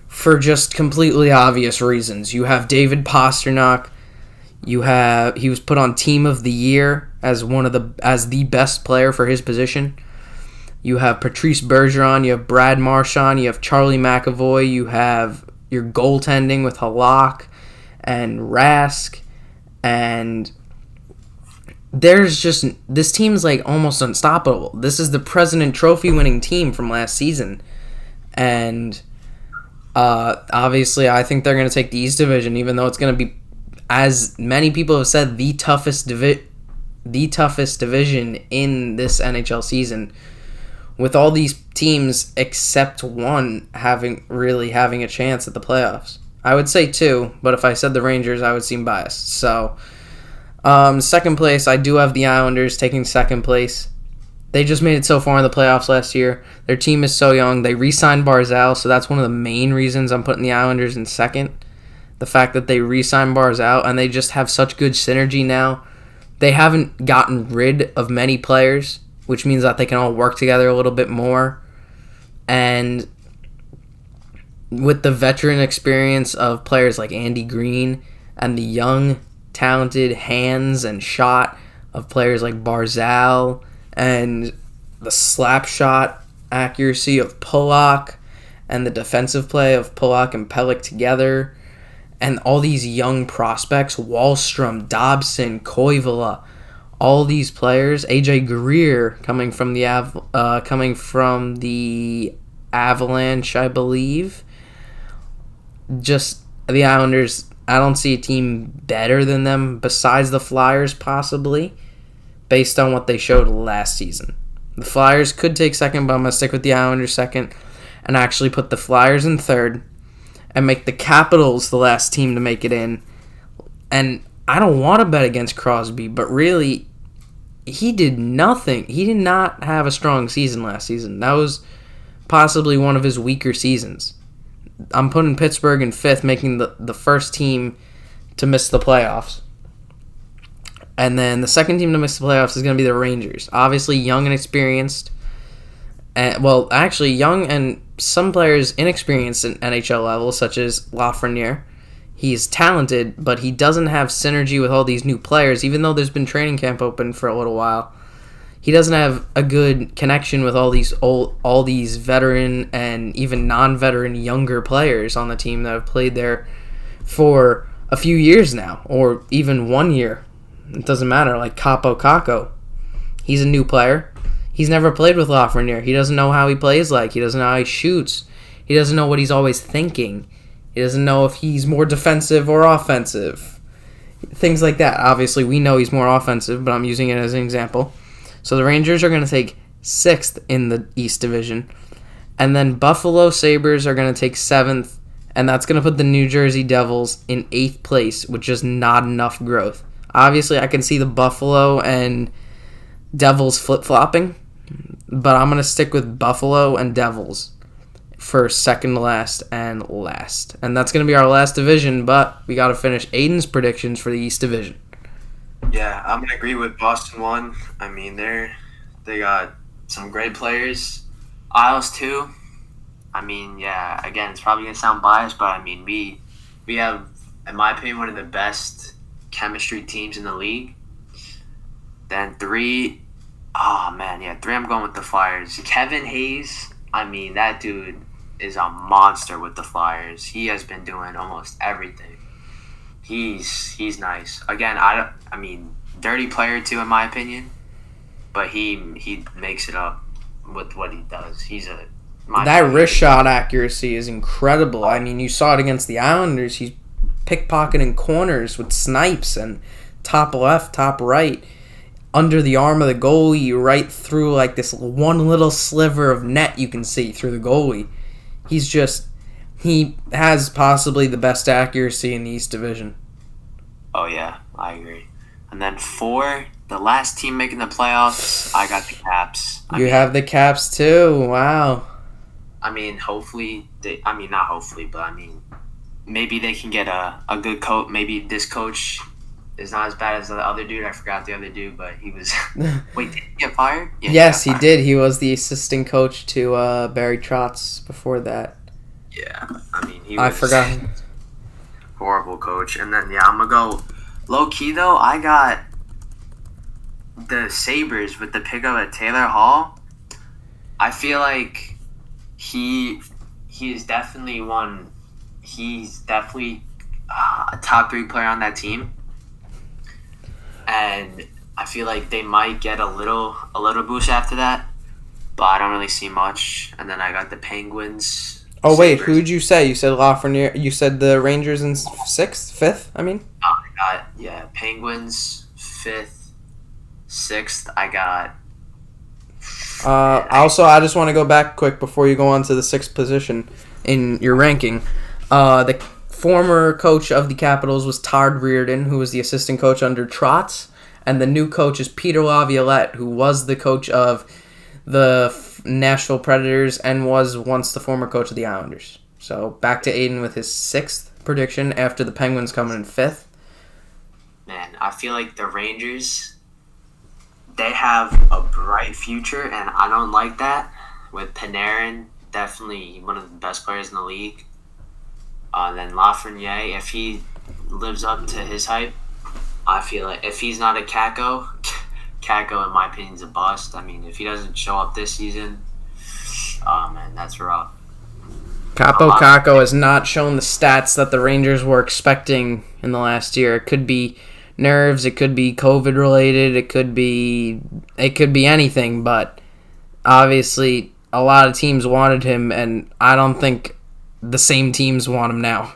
for just completely obvious reasons. You have David Pastrnak. He was put on Team of the Year as the best player for his position. You have Patrice Bergeron, you have Brad Marchand, you have Charlie McAvoy, you have your goaltending with Halak and Rask, and this team's like almost unstoppable. This is the President Trophy winning team from last season, and obviously I think they're going to take the East Division, even though it's going to be, as many people have said, the toughest division in this NHL season, with all these teams except one having a chance at the playoffs. I would say two, but if I said the Rangers, I would seem biased. So, second place, I do have the Islanders taking second place. They just made it so far in the playoffs last year. Their team is so young. They re-signed Barzal, so that's one of the main reasons I'm putting the Islanders in second. The fact that they re-signed Barzal, and they just have such good synergy now. They haven't gotten rid of many players, which means that they can all work together a little bit more. And with the veteran experience of players like Andy Green and the young, talented hands and shot of players like Barzal and the slap shot accuracy of Pulock and the defensive play of Pulock and Pelech together, and all these young prospects, Wallstrom, Dobson, Koivula, all these players, AJ Greer coming from the Avalanche, I believe. Just the Islanders, I don't see a team better than them besides the Flyers, possibly, based on what they showed last season. The Flyers could take second, but I'm going to stick with the Islanders second and actually put the Flyers in third and make the Capitals the last team to make it in. And I don't want to bet against Crosby, but really, he did nothing. He did not have a strong season last season. That was possibly one of his weaker seasons. I'm putting Pittsburgh in fifth, making the first team to miss the playoffs. And then the second team to miss the playoffs is going to be the Rangers. Obviously young and experienced. Young and some players inexperienced at NHL level, such as Lafreniere. He's talented, but he doesn't have synergy with all these new players, even though there's been training camp open for a little while. He doesn't have a good connection with all these veteran and even non-veteran younger players on the team that have played there for a few years now, or even 1 year. It doesn't matter, like Capo Caco. He's a new player. He's never played with Lafreniere. He doesn't know how he plays like. He doesn't know how he shoots. He doesn't know what he's always thinking. He doesn't know if he's more defensive or offensive. Things like that. Obviously, we know he's more offensive, but I'm using it as an example. So the Rangers are going to take sixth in the East Division. And then Buffalo Sabres are going to take seventh, and that's going to put the New Jersey Devils in eighth place, with just not enough growth. Obviously, I can see the Buffalo and Devils flip-flopping, but I'm going to stick with Buffalo and Devils for second to last and last. And that's going to be our last division, but we got to finish Aidan's predictions for the East Division. Yeah, I'm going to agree with Boston 1. I mean, they got some great players. Isles 2. I mean, yeah, again, it's probably going to sound biased, but I mean, we have, in my opinion, one of the best chemistry teams in the league. Then 3, 3 I'm going with the Flyers. Kevin Hayes, I mean, that dude is a monster with the Flyers. He has been doing almost everything. He's nice. Again, I mean, dirty player too, in my opinion, but he makes it up with what he does. That wrist shot accuracy is incredible. I mean, you saw it against the Islanders. He's pickpocketing corners with snipes and top left, top right, under the arm of the goalie, right through like this one little sliver of net you can see through the goalie. He has possibly the best accuracy in the East Division. Oh, yeah, I agree. And then 4, the last team making the playoffs, I got the Caps. You have the Caps too. Wow. I mean, hopefully not hopefully, but I mean, maybe they can get a good coach. Maybe this coach is not as bad as the other dude. I forgot the other dude, but he was. Wait, did he get fired? Yeah, yes, he did. He was the assistant coach to Barry Trotz before that. Yeah, I mean, he was. I forgot. Horrible coach. And then, I'm going to go low key, though. I got the Sabres with the pickup at Taylor Hall. I feel like he is definitely one. He's definitely a top 3 player on that team. And I feel like they might get a little boost after that. But I don't really see much. And then I got the Penguins. Oh, wait, who'd you say? You said Lafreniere. You said the Rangers in 6th? 5th, I mean? I got, Penguins, 5th, 6th. I got... Also, I just want to go back quick before you go on to the 6th position in your ranking. The former coach of the Capitals was Todd Reardon, who was the assistant coach under Trotz. And the new coach is Peter Laviolette, who was the coach of the Nashville Predators and was once the former coach of the Islanders. So back to Aidan with his 6th prediction after the Penguins coming in 5th. Man, I feel like the Rangers, they have a bright future, and I don't like that. With Panarin, definitely one of the best players in the league. Then Lafreniere, if he lives up to his hype, I feel like if he's not a Kako, in my opinion, is a bust. I mean, if he doesn't show up this season, oh man, that's rough. Kako has not shown the stats that the Rangers were expecting in the last year. It could be nerves, it could be COVID related, it could be anything, but obviously a lot of teams wanted him, and I don't think the same teams want him now.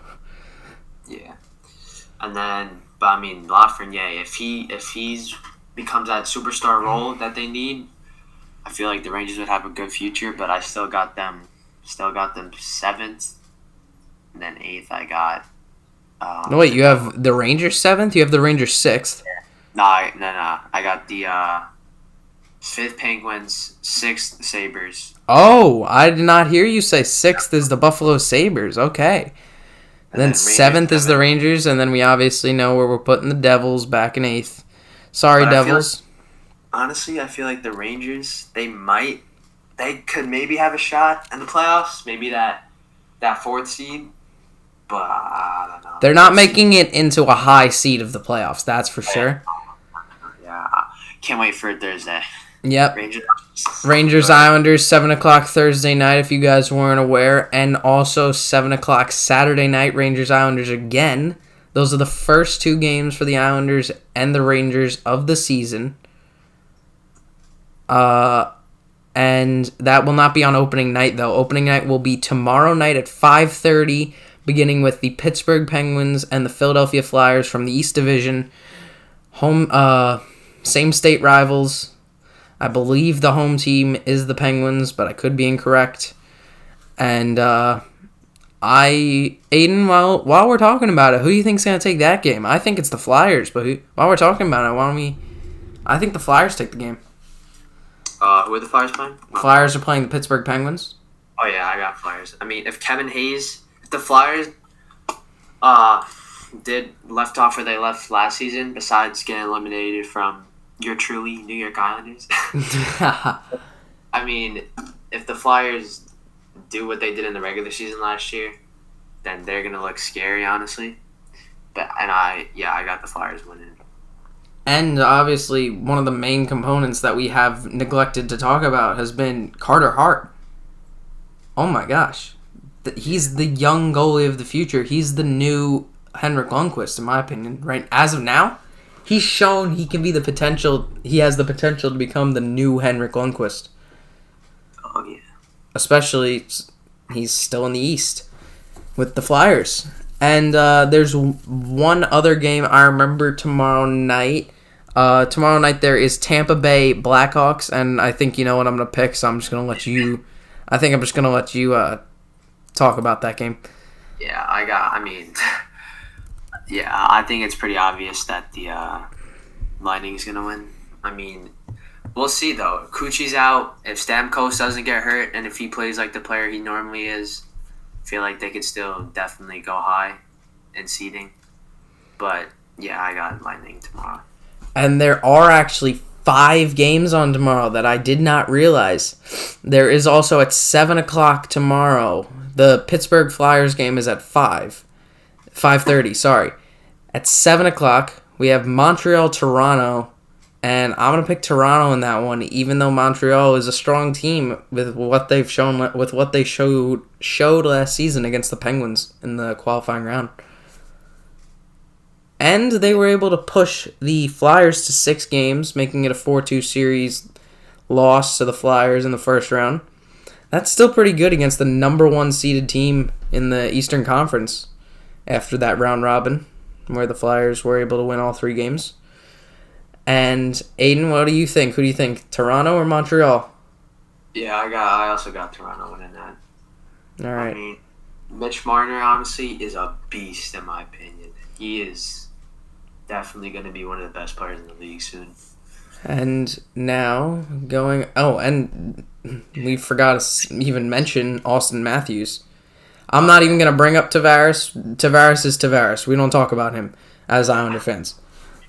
Yeah. And then, but I mean, Lafreniere, if he's becomes that superstar role that they need, I feel like the Rangers would have a good future, but I still got them 7th, and then 8th I got... no, wait, you have the Rangers 7th? You have the Rangers 6th? No. I got the 5th Penguins, 6th Sabres. Oh, I did not hear you say 6th is the Buffalo Sabres. Okay. And then 7th is the Rangers, and then we obviously know where we're putting the Devils back in 8th. Sorry, Devils. Honestly, I feel like the Rangers, they could maybe have a shot in the playoffs, maybe that 4th seed, but I don't know. They're not making it into a high seed of the playoffs, that's for sure. Yeah, can't wait for Thursday. Yep. Rangers Islanders, 7 o'clock Thursday night, if you guys weren't aware, and also 7 o'clock Saturday night, Rangers Islanders again. Those are the first 2 games for the Islanders and the Rangers of the season. And that will not be on opening night, though. Opening night will be tomorrow night at 5:30, beginning with the Pittsburgh Penguins and the Philadelphia Flyers from the East Division. Same state rivals. I believe the home team is the Penguins, but I could be incorrect. And Aidan, while we're talking about it, who do you think's going to take that game? I think it's the Flyers, but while we're talking about it, I think the Flyers take the game. Who are the Flyers playing? Flyers are playing the Pittsburgh Penguins. Oh, yeah, I got Flyers. I mean, if the Flyers did left off where they left last season, besides getting eliminated from your truly New York Islanders. I mean, if the Flyers do what they did in the regular season last year, then they're going to look scary, honestly. I got the Flyers winning. And obviously, one of the main components that we have neglected to talk about has been Carter Hart. Oh my gosh. He's the young goalie of the future. He's the new Henrik Lundqvist, in my opinion. Right? As of now, he's shown he has the potential to become the new Henrik Lundqvist. Oh, yeah. Especially, he's still in the East with the Flyers. And there's one other game I remember tomorrow night. Tomorrow night there is Tampa Bay Blackhawks, and I think you know what I'm going to pick, so I'm just going to let you... I think I'm just going to let you talk about that game. Yeah, I think it's pretty obvious that the Lightning's going to win. I mean, we'll see, though. Kuchi's out. If Stamkos doesn't get hurt and if he plays like the player he normally is, I feel like they could still definitely go high in seeding. But, yeah, I got Lightning tomorrow. And there are actually 5 games on tomorrow that I did not realize. There is also at 7 o'clock tomorrow. The Pittsburgh Flyers game is at 5:30, sorry. At 7 o'clock, we have Montreal-Toronto, and I'm going to pick Toronto in that one, even though Montreal is a strong team with what they've shown, with what they showed last season against the Penguins in the qualifying round. And they were able to push the Flyers to 6 games, making it a 4-2 series loss to the Flyers in the first round. That's still pretty good against the number 1 seeded team in the Eastern Conference after that round robin, where the Flyers were able to win all 3 games. And Aidan, what do you think? Who do you think, Toronto or Montreal? Yeah, I also got Toronto winning that. All right. I mean, Mitch Marner, honestly, is a beast in my opinion. He is definitely going to be one of the best players in the league soon. And now going... Oh, and we forgot to even mention Austin Matthews. I'm not even going to bring up Tavares. Tavares is Tavares. We don't talk about him as Islander fans.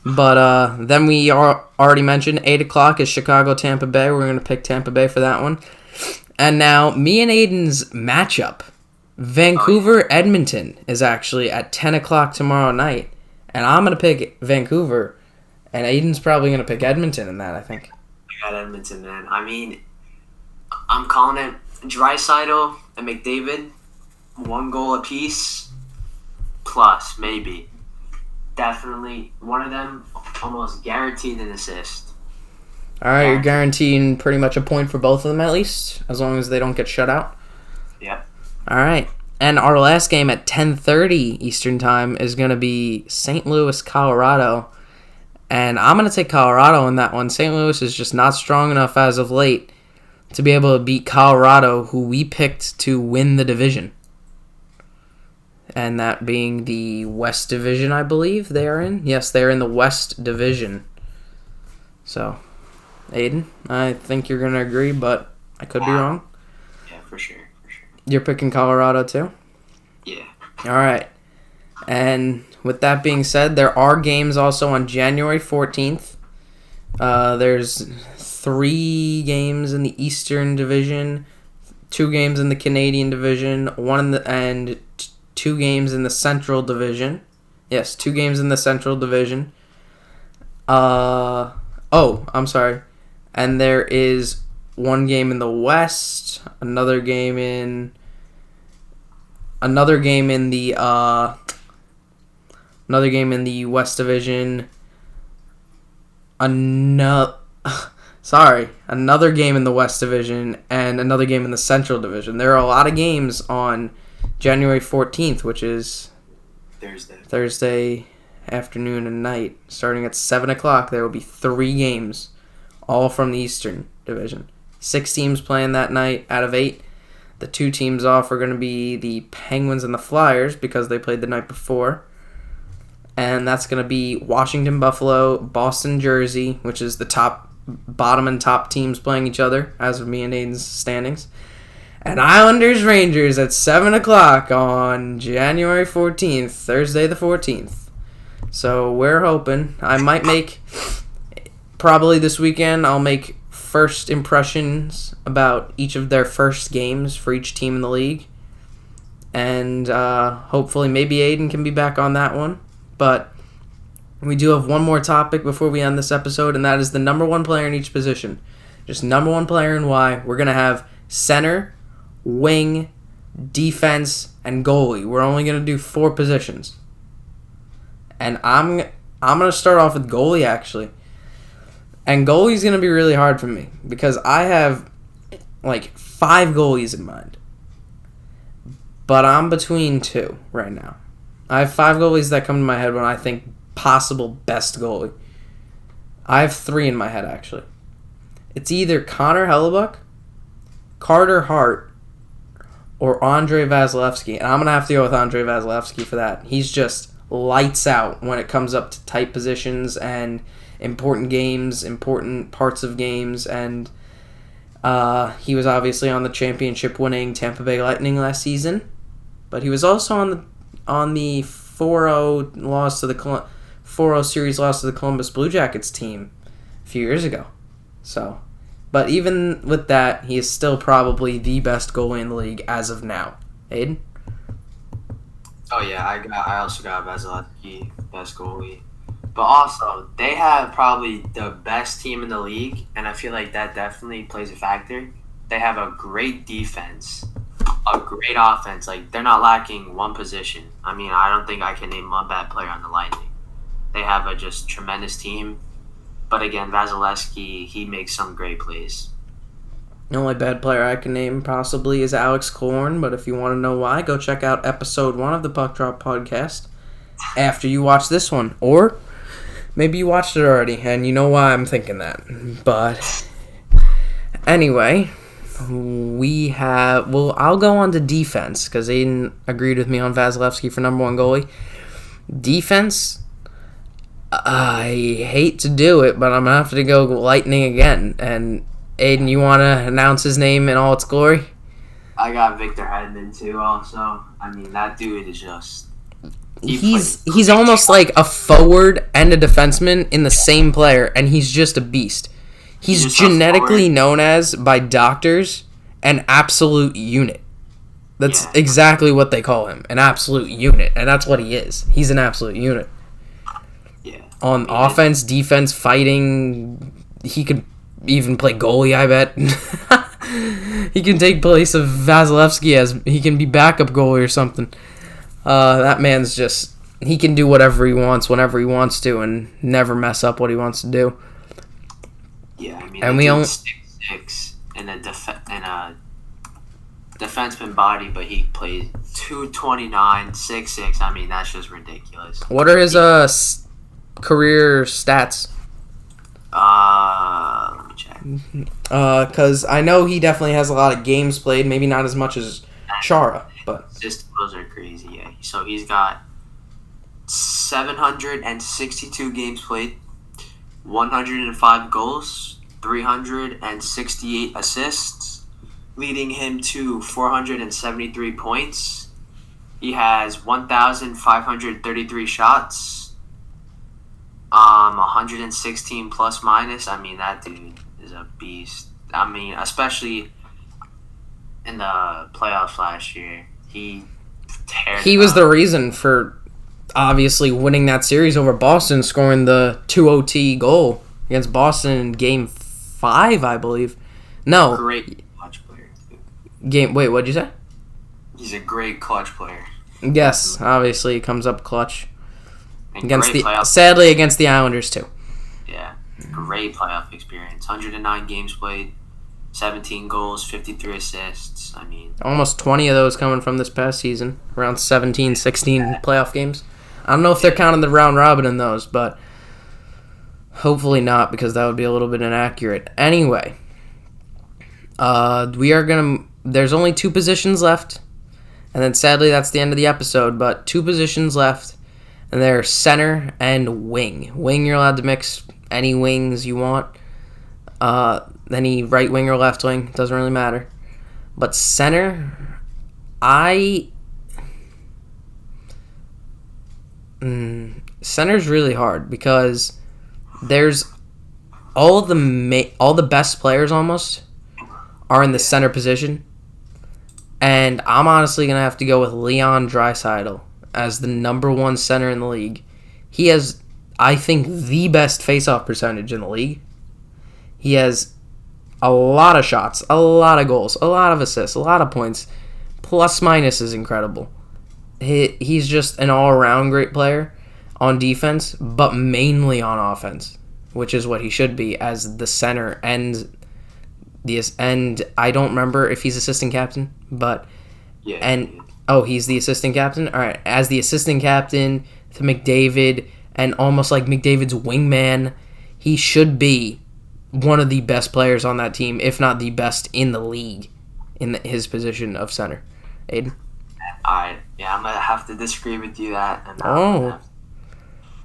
But then we already mentioned 8 o'clock is Chicago-Tampa Bay. We're going to pick Tampa Bay for that one. And now, me and Aiden's matchup. Vancouver-Edmonton is actually at 10 o'clock tomorrow night. And I'm going to pick Vancouver. And Aiden's probably going to pick Edmonton in that, I think. I got Edmonton, man. I mean, I'm calling it Draisaitl and McDavid. 1 goal apiece. Plus, maybe. Definitely. One of them almost guaranteed an assist. All right, you're guaranteeing pretty much a point for both of them at least, as long as they don't get shut out. Yep. All right. And our last game at 10:30 Eastern Time is going to be St. Louis, Colorado. And I'm going to take Colorado in that one. St. Louis is just not strong enough as of late to be able to beat Colorado, who we picked to win the division. And that being the West Division, I believe they are in. Yes, they're in the West Division. So, Aiden, I think you're going to agree, but I could be wrong. Yeah, for sure. You're picking Colorado too? Yeah. All right. And with that being said, there are games also on January 14th. There's 3 games in the Eastern Division, 2 games in the Canadian Division, 2 games in the Central Division. Yes, 2 games in the Central Division. I'm sorry. And there is 1 game in the West, another game in the West Division. Another game in the West Division and another game in the Central Division. There are a lot of games on January 14th, which is Thursday afternoon and night. Starting at 7 o'clock, there will be 3 games, all from the Eastern Division. 6 teams playing that night out of 8. The 2 teams off are going to be the Penguins and the Flyers because they played the night before. And that's going to be Washington, Buffalo, Boston, Jersey, which is the bottom and top teams playing each other as of me and Aiden's standings. And Islanders, Rangers at 7 o'clock on January 14th, Thursday the 14th. So we're hoping. I might make, probably this weekend, I'll make first impressions about each of their first games for each team in the league. And hopefully maybe Aiden can be back on that one. But we do have one more topic before we end this episode, and that is the number 1 player in each position. Just number 1 player and why. We're going to have center, wing, defense, and goalie. We're only going to do 4 positions. And I'm going to start off with goalie, actually. And goalie's going to be really hard for me because I have like 5 goalies in mind. But I'm between 2 right now. I have 5 goalies that come to my head when I think possible best goalie. I have 3 in my head, actually. It's either Connor Hellebuck, Carter Hart, or Andrei Vasilevsky. And I'm going to have to go with Andrei Vasilevsky for that. He's just lights out when it comes up to tight positions, and important games, important parts of games, and he was obviously on the championship-winning Tampa Bay Lightning last season, but he was also on the 4-0 loss to the 4-0 series loss to the Columbus Blue Jackets team a few years ago. So, but even with that, he is still probably the best goalie in the league as of now. Aidan? Oh yeah, I also got Vasilevsky, best goalie. But also, they have probably the best team in the league, and I feel like that definitely plays a factor. They have a great defense, a great offense. Like, they're not lacking one position. I mean, I don't think I can name one bad player on the Lightning. They have a just tremendous team. But again, Vasilevsky, he makes some great plays. The only bad player I can name possibly is Alex Killorn, but if you want to know why, go check out episode 1 of the Puck Drop podcast after you watch this one. Or maybe you watched it already, and you know why I'm thinking that. But anyway, I'll go on to defense, because Aiden agreed with me on Vasilevsky for number 1 goalie. Defense, I hate to do it, but I'm going to have to go Lightning again, and Aiden, you want to announce his name in all its glory? I got Victor Hedman too. Also, I mean, that dude is just. He's almost like a forward and a defenseman in the same player, and he's just a beast. He's genetically known as by doctors an absolute unit. That's exactly what they call him, an absolute unit, and that's what he is. He's an absolute unit. Yeah. On offense, defense, fighting, he could even play goalie, I bet. He can take place of Vasilevsky as he can be backup goalie or something. That man's just, he can do whatever he wants whenever he wants to and never mess up what he wants to do. Yeah, I mean, and we only 6'6" in a defenseman body, but he plays 229, 6'6". I mean, that's just ridiculous. What are his career stats? Let me check. Because I know he definitely has a lot of games played, maybe not as much as Chara, but those are crazy. Yeah, so he's got 762 games played, 105 goals, 368 assists, leading him to 473 points. He has 1,533 shots. 116 plus minus. I mean, that dude is a beast. I mean, especially in the playoffs last year, he was the reason for obviously winning that series over Boston, scoring the 2 OT goal against Boston in Game 5, I believe. No. Great clutch player. Wait, what'd you say? He's a great clutch player. Yes, obviously he comes up clutch. Against sadly against the Islanders too. Yeah, great playoff experience. 109 games played, 17 goals, 53 assists. I mean, almost 20 of those coming from this past season. Around 17, 16 playoff games. I don't know if they're counting the round robin in those, but hopefully not, because that would be a little bit inaccurate. Anyway, there's only 2 positions left, and then sadly that's the end of the episode. But 2 positions left. And they're center and wing. Wing, you're allowed to mix any wings you want. Any right wing or left wing, doesn't really matter. But center, center's really hard because there's all the best players almost are in the center position. And I'm honestly going to have to go with Leon Draisaitl as the number 1 center in the league. He has, I think, the best face-off percentage in the league. He has a lot of shots, a lot of goals, a lot of assists, a lot of points. Plus minus is incredible. He's just an all-around great player on defense, but mainly on offense, which is what he should be as the center. And I don't remember if he's assistant captain, but he's the assistant captain? All right, as the assistant captain to McDavid and almost like McDavid's wingman, he should be one of the best players on that team, if not the best in the league in his position of center. Aiden? I'm going to have to disagree with you that. And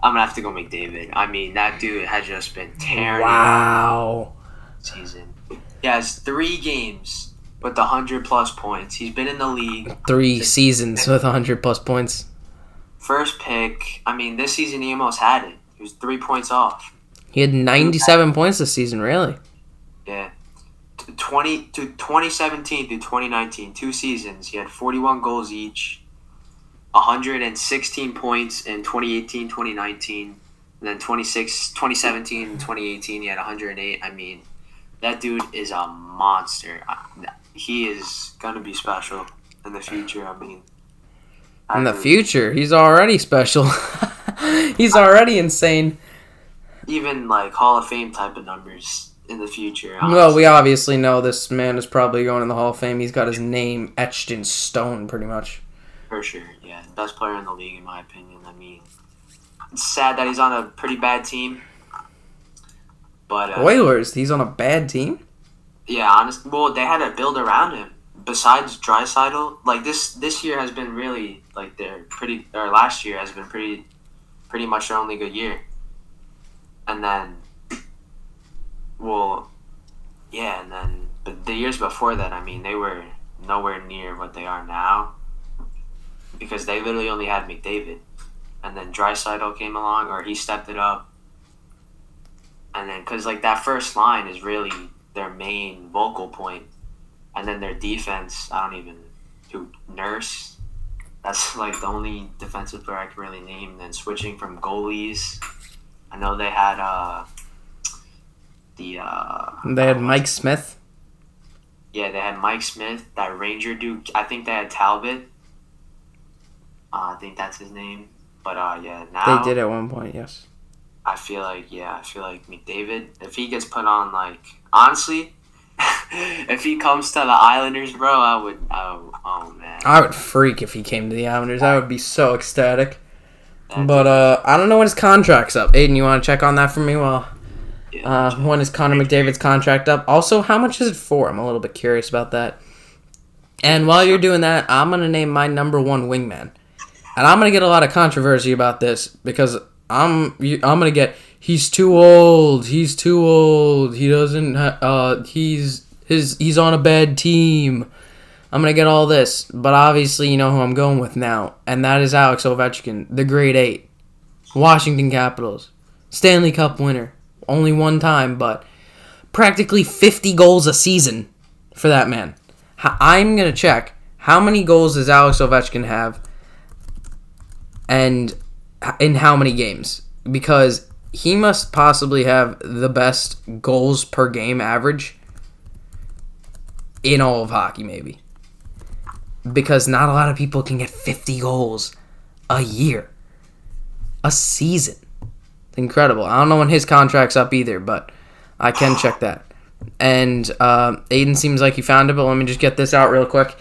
I'm gonna have to go McDavid. I mean, that dude has just been tearing Wow. it this season. He has 3 games with 100+ points. He's been in the league 3 seasons with 100+ points. First pick. I mean, this season he almost had it. He was 3 points off. He had 97 points this season, really. Yeah. 2017 through 2019, 2 seasons. He had 41 goals each, 116 points in 2018, 2019, and then 2017 and 2018 he had 108. I mean, that dude is a monster. He is gonna be special in the future. I mean, in the future, he's already special. He's already insane. Even like Hall of Fame type of numbers in the future. Honestly. Well, we obviously know this man is probably going in the Hall of Fame. He's got his name etched in stone, pretty much. For sure, yeah. Best player in the league, in my opinion. I mean, it's sad that he's on a pretty bad team. But Oilers, he's on a bad team? Yeah, honestly. Well, they had to build around him. Besides Draisaitl, like this year has been really like last year has been pretty much their only good year. And then, but the years before that, I mean, they were nowhere near what they are now because they literally only had McDavid. And then Draisaitl came along, or he stepped it up. And then, because like that first line is really their main vocal point. And then their defense, Nurse. That's like the only defensive player I can really name. Then switching from goalies, I know they had they had Mike Smith. Yeah, they had Mike Smith. That Ranger dude. I think they had Talbot. I think that's his name. But yeah, now they did at one point. Yes. I feel like McDavid, if he gets put on, like, honestly, if he comes to the Islanders, bro, oh man. I would freak if he came to the Islanders. I would be so ecstatic. But I don't know when his contract's up. Aidan, you want to check on that for me when is Connor McDavid's contract up? Also, how much is it for? I'm a little bit curious about that. And while you're doing that, I'm going to name my number 1 wingman. And I'm going to get a lot of controversy about this because I'm going to get, he's too old. He doesn't, he's on a bad team. I'm going to get all this. But obviously, you know who I'm going with now. And that is Alex Ovechkin, the grade 8. Washington Capitals. Stanley Cup winner. Only one time, but practically 50 goals a season for that man. I'm going to check how many goals does Alex Ovechkin have and in how many games. Because he must possibly have the best goals per game average in all of hockey, maybe. Because not a lot of people can get 50 goals a year. A season. It's incredible. I don't know when his contract's up either, but I can check that. And Aidan seems like he found it, but let me just get this out real quick.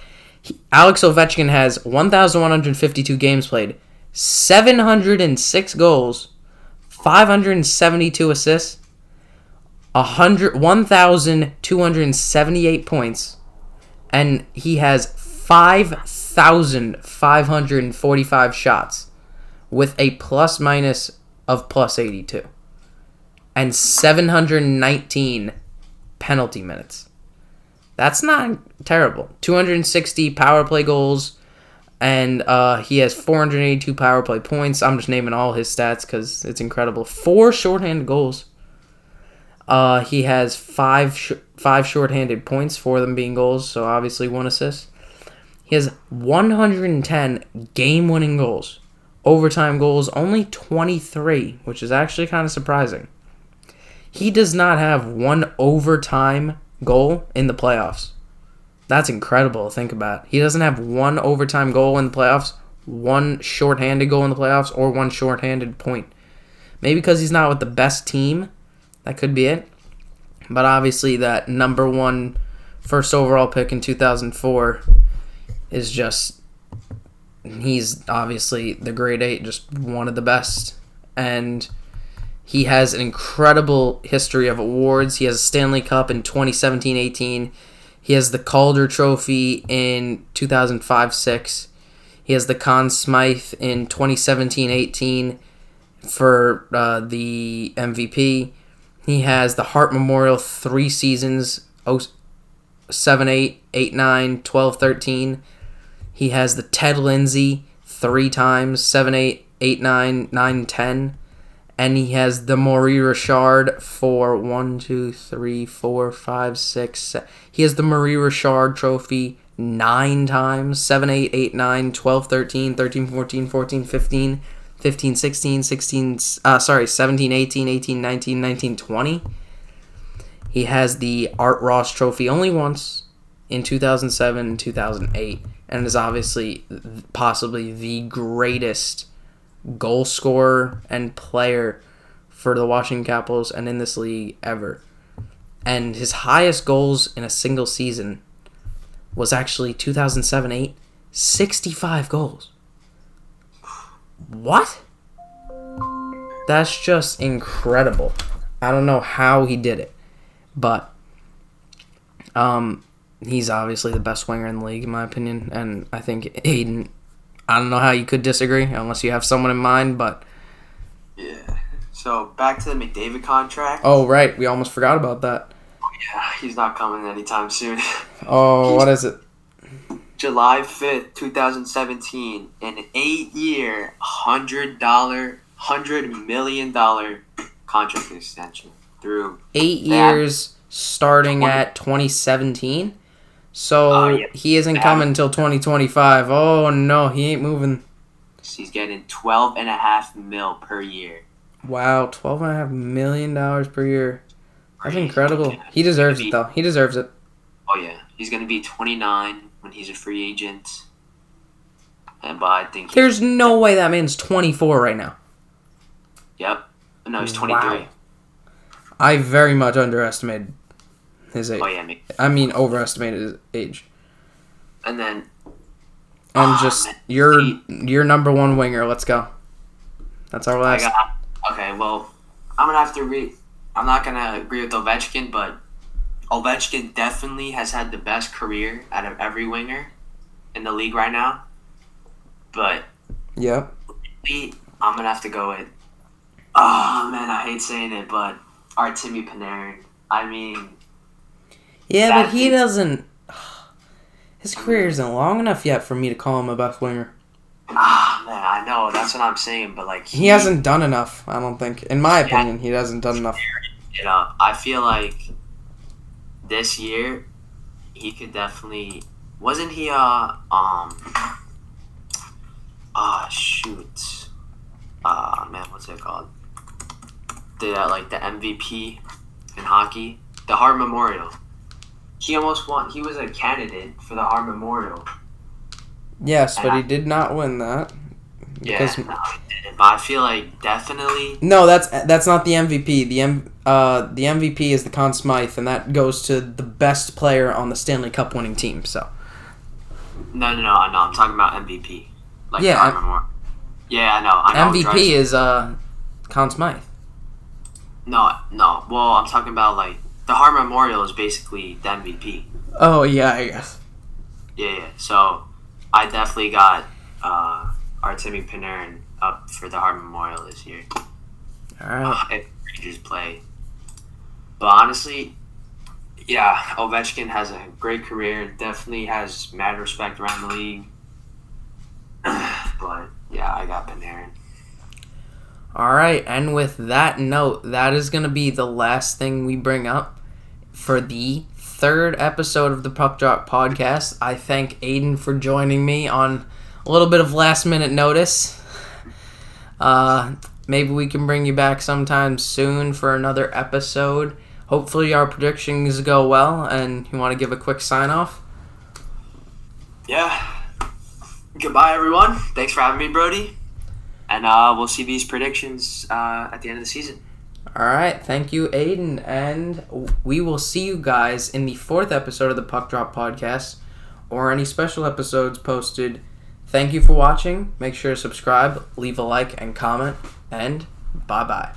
Alex Ovechkin has 1,152 games played, 706 goals, 572 assists, 1,278 points, and he has 5,545 shots with a plus-minus of plus 82 and 719 penalty minutes. That's not terrible. 260 power play goals, and he has 482 power play points. I'm just naming all his stats because it's incredible. 4 shorthanded goals. He has 5 shorthanded points, 4 of them being goals, so obviously 1 assist. He has 110 game-winning goals. Overtime goals, only 23, which is actually kind of surprising. He does not have 1 overtime goal in the playoffs. That's incredible to think about. He doesn't have 1 overtime goal in the playoffs, 1 shorthanded goal in the playoffs, or 1 shorthanded point. Maybe because he's not with the best team. That could be it. But obviously that number 1 first overall pick in 2004 is just... He's obviously the grade 8, just one of the best. And he has an incredible history of awards. He has a Stanley Cup in 2017-18. He has the Calder Trophy in 2005-06. He has the Conn Smythe in 2017-18. for the MVP. He has the Hart Memorial 3 seasons, 7, 8, 8, 9, 12, 13. He has the Ted Lindsay 3 times, 7, 8, 8, 9, 9, 10. And he has the Maurice Richard for 1, 2, 3, 4, 5, 6, 7. He has the Maurice Richard trophy 9 times, 7, 8, 8, 9, 12, 13, 13, 14, 14, 15, 15, 16, 17, 18, 18, 19, 19, 20. He has the Art Ross trophy only once in 2007 and 2008, and is obviously possibly the greatest goal scorer and player for the Washington Capitals and in this league ever. And his highest goals in a single season was actually 2007-8, 65 goals. What? That's just incredible. I don't know how he did it, but he's obviously the best winger in the league in my opinion, and I think Aidan, I don't know how you could disagree unless you have someone in mind, but yeah. So back to the McDavid contract. oh right, we almost forgot about that. Yeah, he's not coming anytime soon. Oh, what is it? July 5th, 2017, an 8-year, $100 million contract extension through 8 years starting at 2017. So he isn't coming until 2025. Oh no, he ain't moving. He's getting $12.5 million per year. Wow, $12.5 million per year. That's incredible. He deserves it though. He deserves it. Oh yeah, he's gonna be 29 when he's a free agent. But I think there's no way that man's 24 right now. Yep. No, he's 23. Wow. I very much underestimated his age. Oh yeah, I mean, overestimated his age. And then, your number one winger. Let's go. That's our last. Okay, well, I'm gonna have to I'm not gonna agree with Ovechkin, but Ovechkin definitely has had the best career out of every winger in the league right now. But yep, I'm gonna have to go with. Oh man, I hate saying it, but Artemi Panarin. I mean. Yeah, but he doesn't. His career isn't long enough yet for me to call him a best winger. Ah, man, I know. That's what I'm saying, but like he hasn't done enough. I don't think, in my opinion, he hasn't done enough. You know, I feel like this year he could definitely. Wasn't he shoot. Man, what's it called? The the MVP in hockey, the Hart Memorial. He almost won. He was a candidate for the Hart Memorial. Yes, but he did not win that. Yeah, no, he didn't. But I feel like definitely. No, that's not the MVP. The MVP is the Conn Smythe, and that goes to the best player on the Stanley Cup winning team. So. No. I'm talking about MVP. Like yeah. Hart Memorial. Yeah, I know. MVP is Conn Smythe. No. Well, I'm talking about like the Hart Memorial is basically the MVP. Oh yeah, I guess. Yeah. So I definitely got Artemi Panarin up for the Hart Memorial this year. All right. If Rangers play. But honestly, yeah, Ovechkin has a great career. Definitely has mad respect around the league. But yeah, I got Panarin. All right, and with that note, that is going to be the last thing we bring up for the third episode of the Puck Drop Podcast. I thank Aidan for joining me on a little bit of last-minute notice. Maybe we can bring you back sometime soon for another episode. Hopefully our predictions go well, and you want to give a quick sign-off? Yeah. Goodbye, everyone. Thanks for having me, Brody. And we'll see these predictions at the end of the season. All right. Thank you, Aidan. And we will see you guys in the fourth episode of the Puck Drop Podcast or any special episodes posted. Thank you for watching. Make sure to subscribe, leave a like, and comment. And bye-bye.